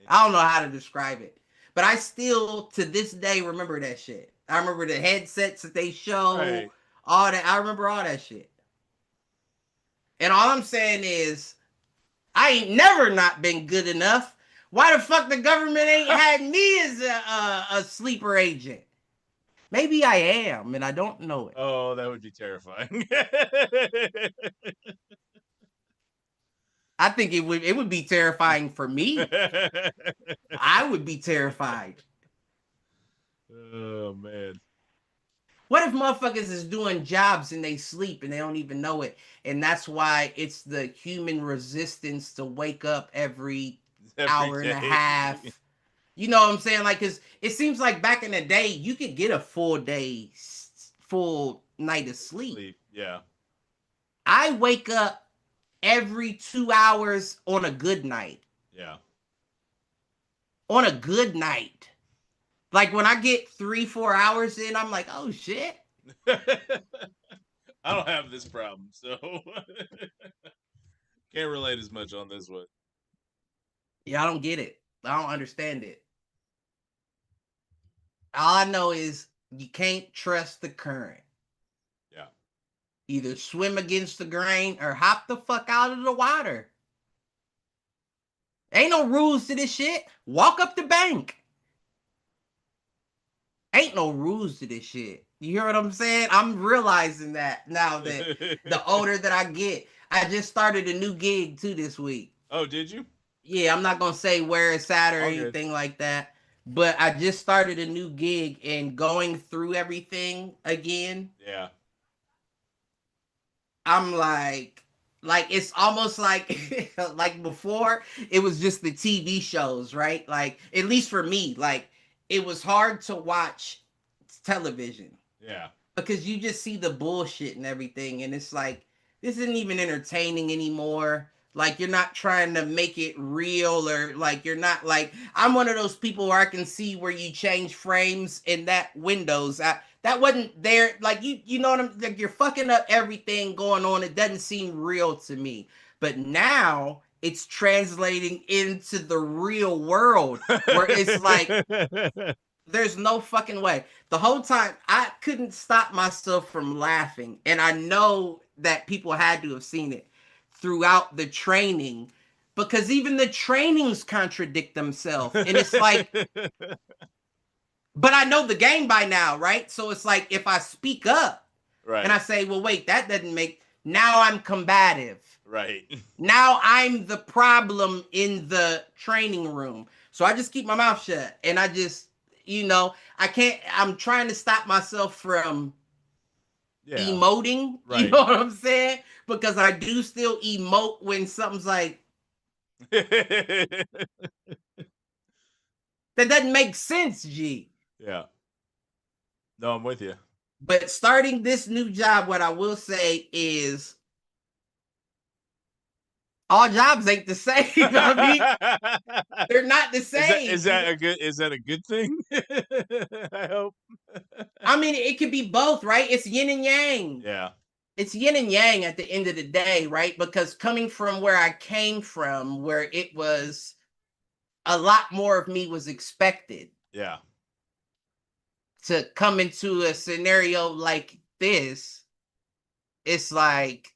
I don't know how to describe it. But I still to this day remember that shit. I remember the headsets that they show, Right. all that. I remember all that shit. And all I'm saying is I ain't never not been good enough. Why the fuck the government ain't had me as a sleeper agent? Maybe I am, and I don't know it. Oh, that would be terrifying. I think it would be terrifying for me. I would be terrified. Oh man. What if motherfuckers is doing jobs and they sleep and they don't even know it? And that's why it's the human resistance to wake up every Every hour and a day. half. You know what I'm saying? Like, cause it seems like back in the day, you could get a full night of sleep. Yeah. I wake up every 2 hours on a good night. Yeah. On a good night. Like when I get 3-4 hours in, I'm like, oh shit. I don't have this problem, so can't relate as much on this one. Yeah, I don't get it. I don't understand it. All I know is you can't trust the current. Yeah. Either swim against the grain or hop the fuck out of the water. Ain't no rules to this shit. Walk up the bank. Ain't no rules to this shit. You hear what I'm saying? I'm realizing that now that the older that I get. I just started a new gig too this week. Oh, did you? Yeah, I'm not gonna say where it's at or All good. anything like that. But I just started a new gig and going through everything again. Yeah. I'm like it's almost like like before it was just the TV shows, right? Like at least for me, like it was hard to watch television Yeah. because you just see the bullshit and everything, and it's like this isn't even entertaining anymore. Like you're not trying to make it real, or like you're not like I'm one of those people where I can see where you change frames in that Windows. That wasn't there. Like you know what I'm like. You're fucking up everything going on. It doesn't seem real to me. But now it's translating into the real world where it's like there's no fucking way. The whole time I couldn't stop myself from laughing. And I know that people had to have seen it throughout the training because even the trainings contradict themselves. And it's like, but I know the game by now, right? So it's like if I speak up and I say, well, wait, that doesn't make, now I'm combative. Right. Now I'm the problem in the training room. So I just keep my mouth shut and I just, I can't, I'm trying to stop myself from emoting. Right. You know what I'm saying? Because I do still emote when something's like, that doesn't make sense, G. Yeah. No, I'm with you. But starting this new job, what I will say is all jobs ain't the same. I mean, they're not the same. Is that a good thing? I hope. I mean, it could be both, right? It's yin and yang. Yeah. It's yin and yang at the end of the day, right? Because coming from where I came from, where it was a lot more of me was expected. Yeah. To come into a scenario like this, it's like,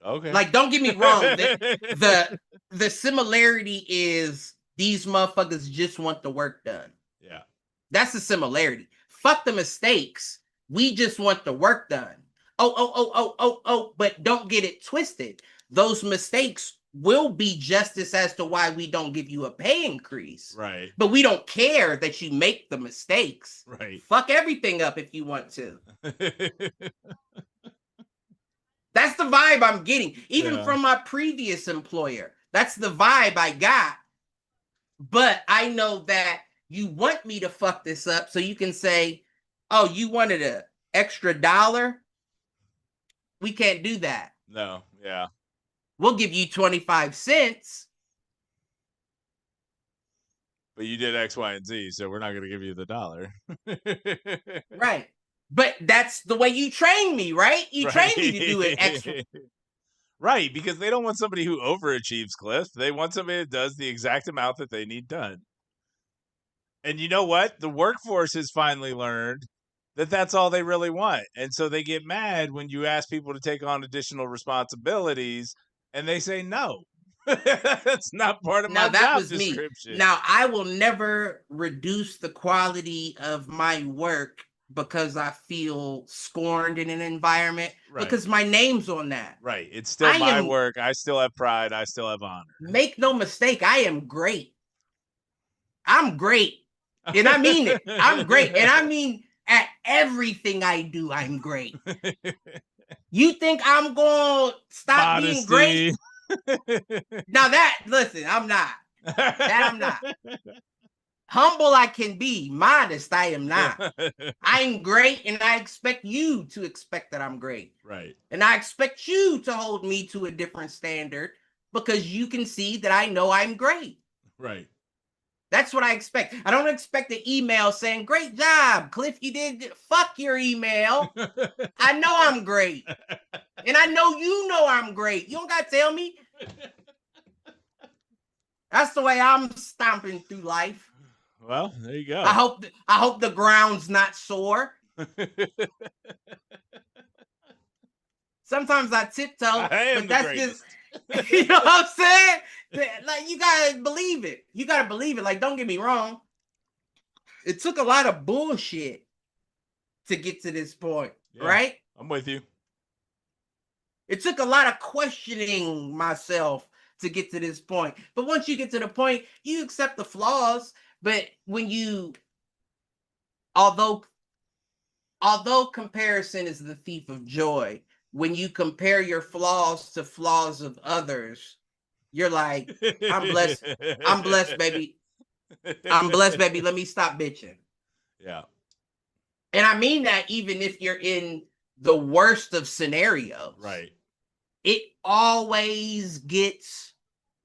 okay. Like, don't get me wrong. The similarity is these motherfuckers just want the work done. Yeah. That's the similarity. Fuck the mistakes. We just want the work done. Oh. But don't get it twisted. Those mistakes will be justice as to why we don't give you a pay increase. Right. But we don't care that you make the mistakes. Right. Fuck everything up if you want to. That's the vibe I'm getting. Even from my previous employer. That's the vibe I got. But I know that you want me to fuck this up so you can say, oh, you wanted an extra $1? We can't do that. No, yeah. We'll give you 25 cents. But you did X, Y, and Z, so we're not going to give you the dollar. Right. But that's the way you train me, right? You train me to do it extra. Right, because they don't want somebody who overachieves, Cliff. They want somebody that does the exact amount that they need done. And you know what? The workforce has finally learned that that's all they really want. And so they get mad when you ask people to take on additional responsibilities and they say no. That's not part of Now my that job was description. me. Now I will never reduce the quality of my work because I feel scorned in an environment, because my name's on that. Right. It's still I my am, work. I still have pride. I still have honor. make no mistake, I am great. I'm great. And I mean it. I'm great. And I mean, at everything I do, I'm great. You think I'm going to stop being great? Now that, listen, I'm not. That I'm not. Humble I can be, modest I am not. I'm great, and I expect you to expect that I'm great. Right. And I expect you to hold me to a different standard because you can see that I know I'm great. Right. That's what I expect. I don't expect an email saying, "Great job, Cliff, you did." Fuck your email. I know I'm great. And I know you know I'm great. You don't got to tell me. That's the way I'm stomping through life. Well, there you go. I hope the ground's not sore. Sometimes I tiptoe, but that's greatest. just, you know what I'm saying? Like, you gotta believe it. You gotta believe it. Like, don't get me wrong. It took a lot of bullshit to get to this point, right? I'm with you. It took a lot of questioning myself to get to this point. But once you get to the point, you accept the flaws. But when you, although comparison is the thief of joy, when you compare your flaws to flaws of others, you're like, I'm blessed. I'm blessed, baby. I'm blessed, baby. Let me stop bitching. Yeah. And I mean that even if you're in the worst of scenarios. Right. It always gets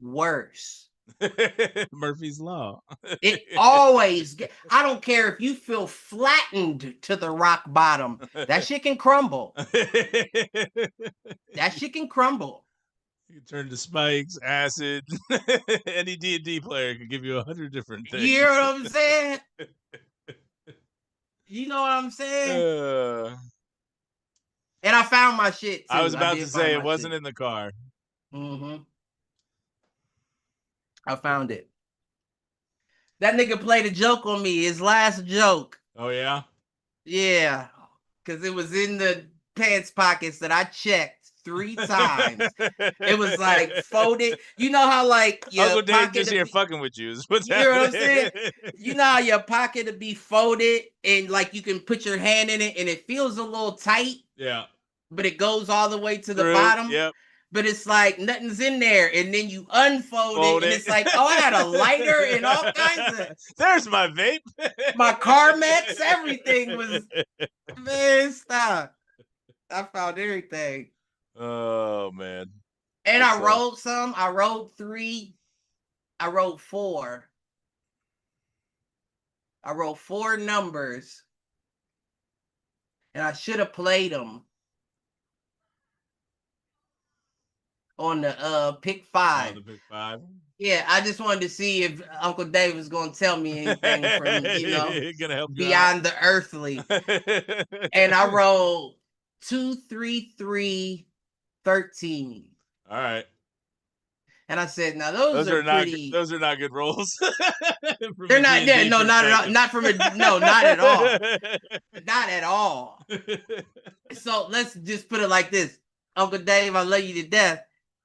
worse. Murphy's Law. It always gets, I don't care if you feel flattened to the rock bottom. That shit can crumble. That shit can crumble. You can turn to spikes, acid. Any D&D player can give you 100 different things. You know what I'm saying? You know what I'm saying? And I found my shit too. I was about to say it wasn't shit. in the car. Mm-hmm. I found it. That nigga played a joke on me. His last joke. Oh, yeah? Yeah. Because it was in the pants pockets that I checked 3 times. It was like folded. You know how like your Uncle Dave pocket just here fucking with you. What's you know what I'm saying? You know how your pocket to be folded and like you can put your hand in it and it feels a little tight. Yeah. But it goes all the way to the bottom. Yep. But it's like nothing's in there, and then you unfold it, and it's like, oh, I had a lighter and all kinds of. There's my vape. My Carmex, everything was. Man, stop! I found everything. Oh man! And I wrote some. I wrote 3. I wrote 4. I wrote 4 numbers, and I should have played them on the pick 5. Oh, the pick 5. Yeah, I just wanted to see if Uncle Dave was going to tell me anything from, gonna help beyond the earthly. And I rolled 2, 3, 3, 13. All right. And I said, now those are pretty. Those are not good rolls. They're not. Yeah, no, not at all. Not from a. No, not at all. Not at all. So let's just put it like this, Uncle Dave. I love you to death.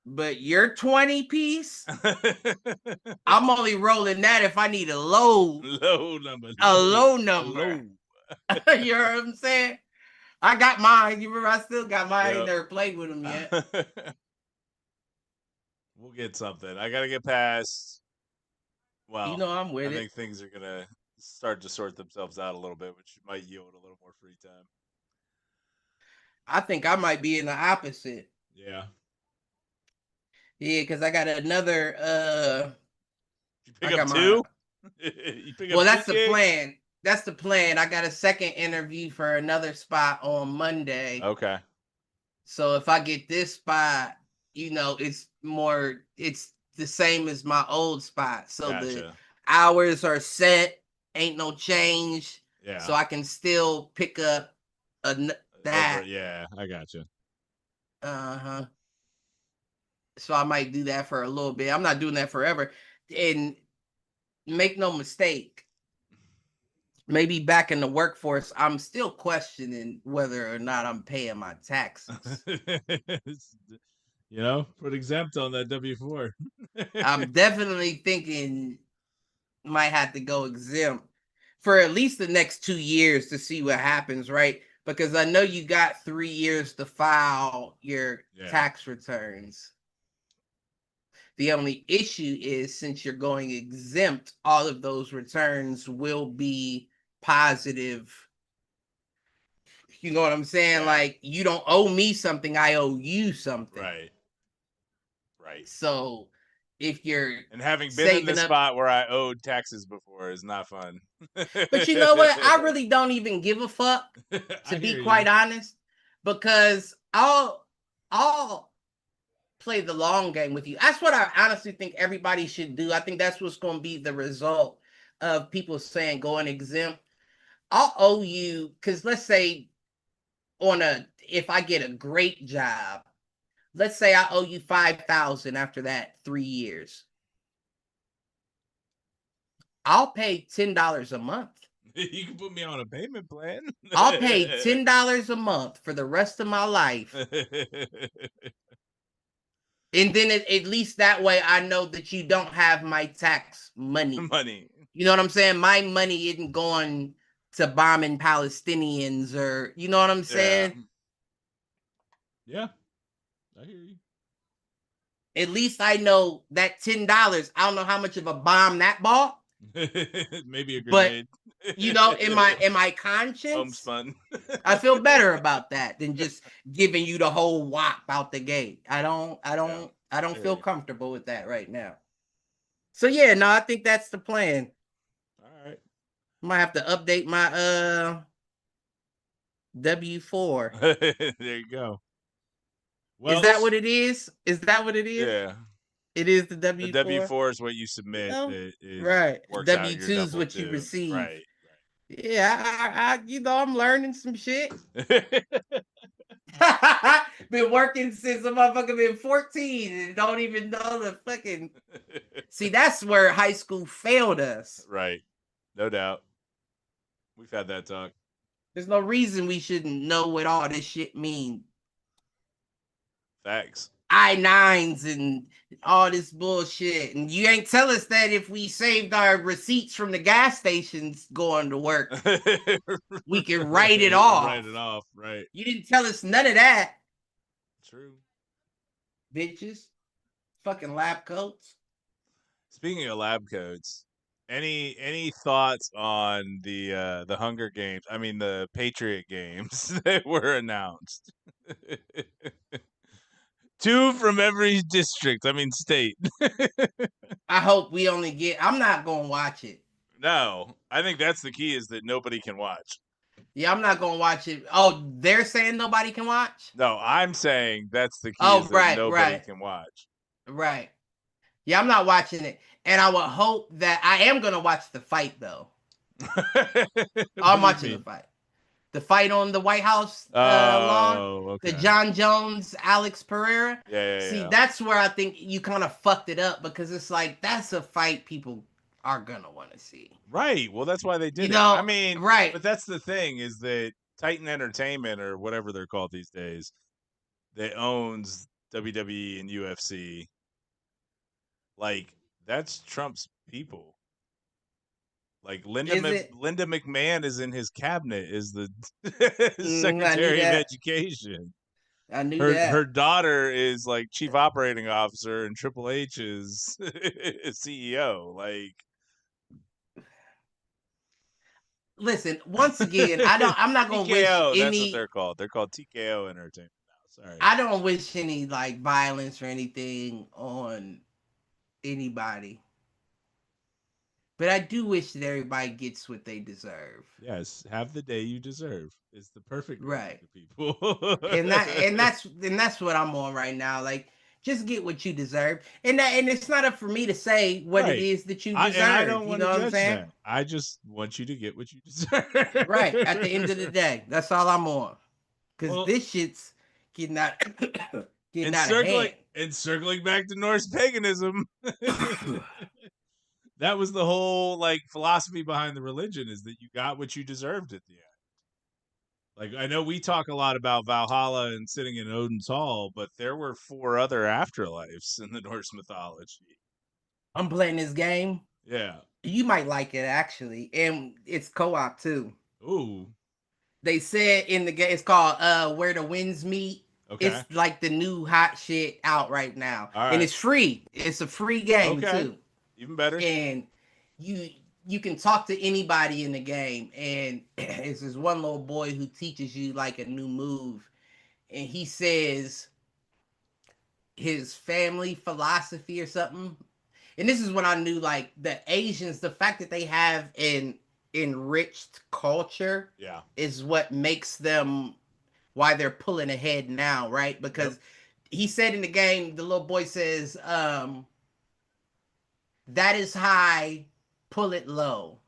But your 20 piece, I'm only rolling that if I need a low number. A low number. You know what I'm saying? I got mine. You remember I still got mine. I ain't never played with them yet. We'll get something. I got to get past. Well, I'm with it. I think things are going to start to sort themselves out a little bit, which might yield a little more free time. I think I might be in the opposite. Yeah. Yeah, because I got another. You I pick up got my. 2? You pick up Well, 2 that's the gigs? plan. That's the plan. I got a second interview for another spot on Monday. Okay. So if I get this spot, it's more. It's the same as my old spot. So the Gotcha. hours are set. Ain't no change. Yeah. So I can still pick up Over. that. Yeah, I gotcha. Uh-huh. So I might do that for a little bit. I'm not doing that forever. And make no mistake, maybe back in the workforce, I'm still questioning whether or not I'm paying my taxes. Put exempt on that W-4. I'm definitely thinking might have to go exempt for at least the next 2 years to see what happens, right? Because I know you got 3 years to file your tax returns. The only issue is since you're going exempt, all of those returns will be positive. You know what I'm saying? Yeah. Like, you don't owe me something, I owe you something. Right. So if you're And having been in the saving up, spot where I owed taxes before is not fun. but you know what? I really don't even give a fuck, to I be hear quite you. honest, because I'll play the long game with you. That's what I honestly think everybody should do. I think that's what's going to be the result of people saying going exempt. I'll owe you, because let's say if I get a great job, let's say I owe you 5,000 after that 3 years. I'll pay $10 a month. You can put me on a payment plan. I'll pay $10 a month for the rest of my life. And then at least that way I know that you don't have my tax money. You know what I'm saying? My money isn't going to bombing Palestinians, or you know what I'm saying? Yeah. I hear you. At least I know that $10, I don't know how much of a bomb that bought. Maybe a grenade. But in my conscience, Homespun. I feel better about that than just giving you the whole whop out the gate. I don't feel comfortable with that right now. So yeah, no, I think that's the plan. All right. I might have to update my W4. There you go. Well, is that what it is? Is that what it is? Yeah. It is the W4. The W4 is what you submit. Right. Works W2 out your is what you receive. Right. Yeah, I'm learning some shit. Been working since the motherfucker been 14 and don't even know the fucking. See, that's where high school failed us. Right. No doubt. We've had that talk. There's no reason we shouldn't know what all this shit means. Facts. I-9s and all this bullshit. And you ain't tell us that if we saved our receipts from the gas stations going to work, we can write it off. Write it off, right. You didn't tell us none of that. True. Bitches. Fucking lab coats. Speaking of lab coats, any thoughts on the Hunger Games? I mean the Patriot Games that were announced. 2 from every district. I mean state. I hope we only get. I'm not gonna watch it. No, I think that's the key, is that nobody can watch. Yeah, I'm not gonna watch it. Oh, they're saying nobody can watch? No, I'm saying that's the key. Oh, is that nobody can watch. Right. Yeah, I'm not watching it. And I would hope that I am gonna watch the fight though. I'm watching the fight. The fight on the White House lawn. Okay. The John Jones, Alex Pereira. Yeah. See, that's where I think you kind of fucked it up, because it's like that's a fight people are gonna want to see. Right. Well, that's why they did it. I mean, right. But that's the thing, is that Titan Entertainment, or whatever they're called these days, that owns WWE and UFC, like, that's Trump's people. Like Linda McMahon is in his cabinet, is the Secretary of Education. I knew that. Her daughter is like Chief Operating Officer, and Triple H is CEO. Like, listen, once again, I'm not gonna wish TKO, that's what any. they're called. They're called TKO Entertainment now. Sorry. I don't wish any like violence or anything on anybody. But I do wish that everybody gets what they deserve. Yes, have the day you deserve. It's the perfect Right. message to people. And that's what I'm on right now. Like, just get what you deserve. And it's not up for me to say what it Right. is that you I deserve. don't You want know to what I'm judge saying? that. I just want you to get what you deserve. Right. At the end of the day, that's all I'm on. Cause Well, this shit's getting out getting and out of circling hand. and circling back to Norse paganism, that was the whole like philosophy behind the religion is that you got what you deserved at the end. Like I know we talk a lot about Valhalla and sitting in Odin's Hall, but there were 4 other afterlives in the Norse mythology. I'm playing this game. Yeah. You might like it actually, and it's co-op too. Ooh. They said in the game it's called Where the Winds Meet. Okay. It's like the new hot shit out right now. All And right. it's free. It's a free game Okay. too. Even better. And you can talk to anybody in the game. And it's this one little boy who teaches you like a new move. And he says his family philosophy or something. And this is when I knew like the Asians, the fact that they have an enriched culture Yeah. is what makes them why they're pulling ahead now, right? Because Yep. he said in the game, the little boy says, that is high, pull it low.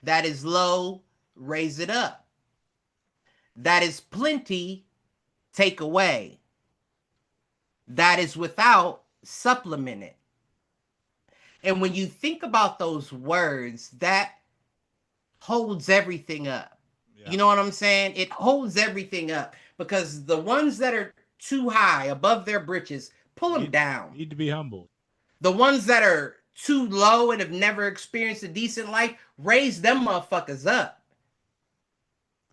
That is low, raise it up. That is plenty, take away. That is without, supplement it. And when you think about those words, that holds everything up. Yeah. You know what I'm saying? It holds everything up because the ones that are too high above their britches, pull them down. Need to be humble. The ones that are too low and have never experienced a decent life, raise them motherfuckers up.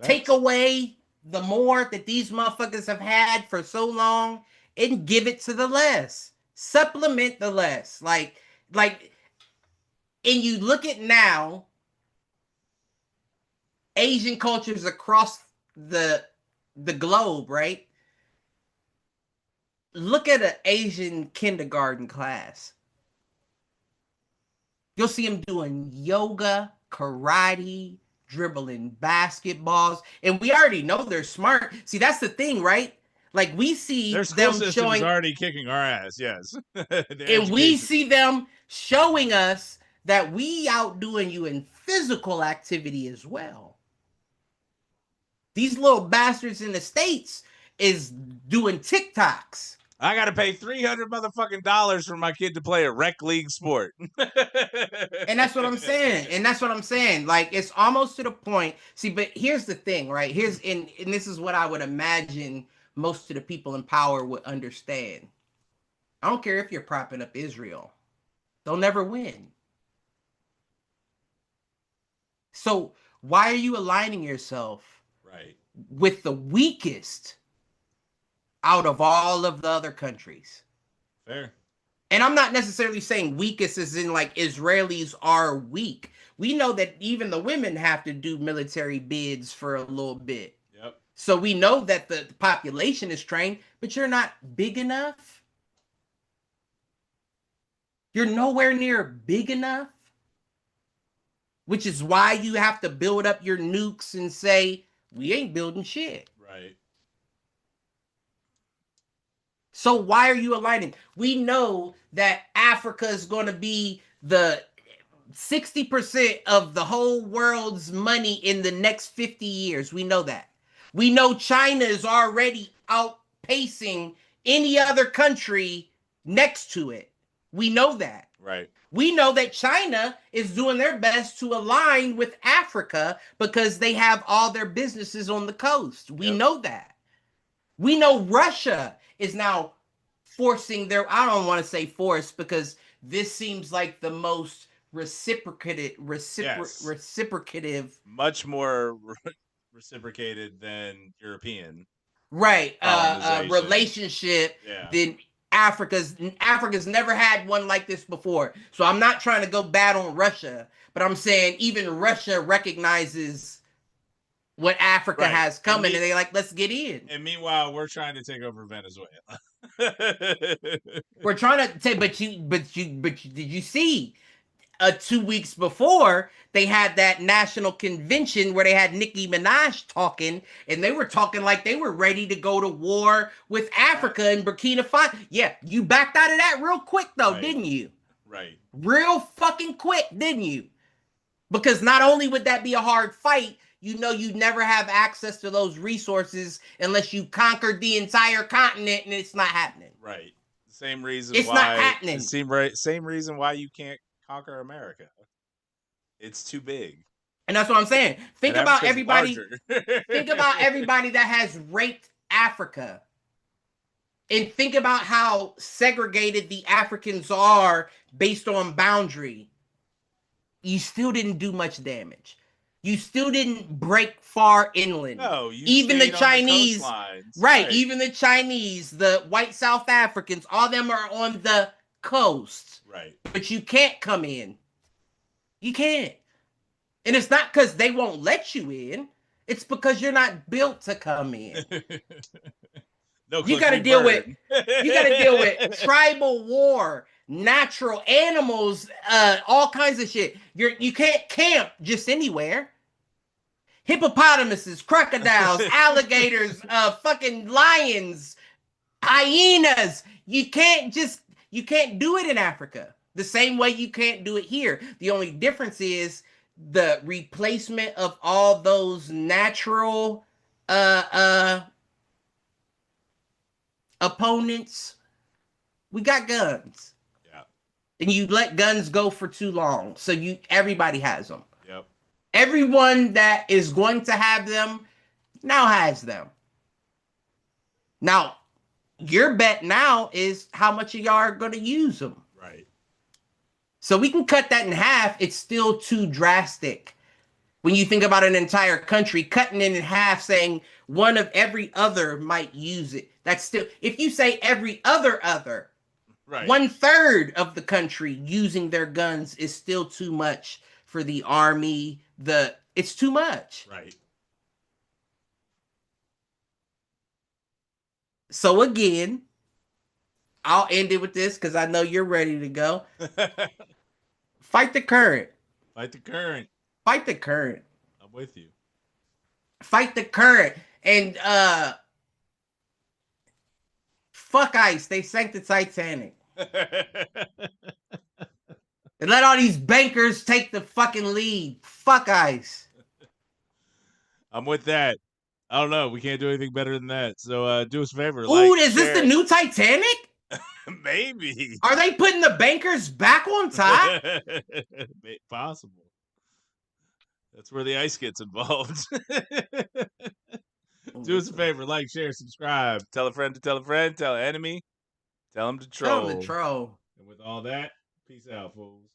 Take away the more that these motherfuckers have had for so long and give it to the less. Supplement the less. Like, and you look at now, Asian cultures across the globe, right? Look at an Asian kindergarten class. You'll see them doing yoga, karate, dribbling basketballs, and we already know they're smart. See, that's the thing, right? Like we see Their school them system showing, is already kicking our ass. Yes, and we see them showing us that we outdoing you in physical activity as well. These little bastards in the States is doing TikToks. I got to pay $300 motherfucking dollars for my kid to play a rec league sport. And that's what I'm saying. Like it's almost to the point. See, but here's the thing, right? And this is what I would imagine most of the people in power would understand. I don't care if you're propping up Israel. They'll never win. So why are you aligning yourself right with the weakest out of all of the other countries? Fair. And I'm not necessarily saying weakest as in like Israelis are weak. We know that even the women have to do military bids for a little bit. Yep. So we know that the population is trained, but you're not big enough. You're nowhere near big enough. Which is why you have to build up your nukes and say, we ain't building shit. Right. So why are you aligning? We know that Africa is going to be the 60% of the whole world's money in the next 50 years. We know that. We know China is already outpacing any other country next to it. We know that. Right. We know that China is doing their best to align with Africa because they have all their businesses on the coast. We know that. We know Russia is now forcing their, I don't want to say force because this seems like the most reciprocative, much more reciprocated than European. Right. Relationship than Africa's never had one like this before. So I'm not trying to go bad on Russia, but I'm saying even Russia recognizes what Africa Right. has coming, and they're like, let's get in. And meanwhile, we're trying to take over Venezuela. We're trying to say, but did you see 2 weeks before they had that national convention where they had Nicki Minaj talking, and they were talking like they were ready to go to war with Africa and Burkina Faso. Yeah, you backed out of that real quick though, Right. didn't you? Right. Real fucking quick, didn't you? Because not only would that be a hard fight, you know you'd never have access to those resources unless you conquered the entire continent, and it's not happening. Right. Same reason It's why not happening. Same reason why you can't conquer America. It's too big. And that's what I'm saying. Think And about Africa's everybody. larger. Think about everybody that has raped Africa. And think about how segregated the Africans are based on boundary. You still didn't do much damage. You still didn't break far inland. No, you even the stayed on Chinese, coastlines. right? Even the Chinese, the white South Africans, all of them are on the coast. Right. But you can't come in. You can't. And it's not because they won't let you in. It's because you're not built to come in. No, you got to deal with tribal war, natural animals, all kinds of shit. You can't camp just anywhere. Hippopotamuses, crocodiles, alligators, fucking lions, hyenas. You can't do it in Africa the same way you can't do it here. The only difference is the replacement of all those natural opponents. We got guns. Yeah. And you let guns go for too long. So everybody has them. Yep. Everyone that is going to have them now has them. Now, your bet now is how much of y'all are going to use them. Right. So we can cut that in half. It's still too drastic. When you think about an entire country, cutting it in half, saying one of every other might use it. That's still, if you say every other, right. 1/3 of the country using their guns is still too much for the army. It's too much. Right. So again, I'll end it with this because I know you're ready to go. Fight the current. Fight the current. Fight the current. I'm with you. Fight the current. And fuck ICE. They sank the Titanic. And let all these bankers take the fucking lead. Fuck ICE. I'm with that. I don't know. We can't do anything better than that. So do us a favor. Ooh, is this the new Titanic? Maybe. Are they putting the bankers back on top? Possible. That's where the ice gets involved. Do us a favor. Like, share, subscribe. Tell a friend to tell a friend. Tell an enemy. Tell them to troll. Tell them to troll. And with all that, peace out, fools.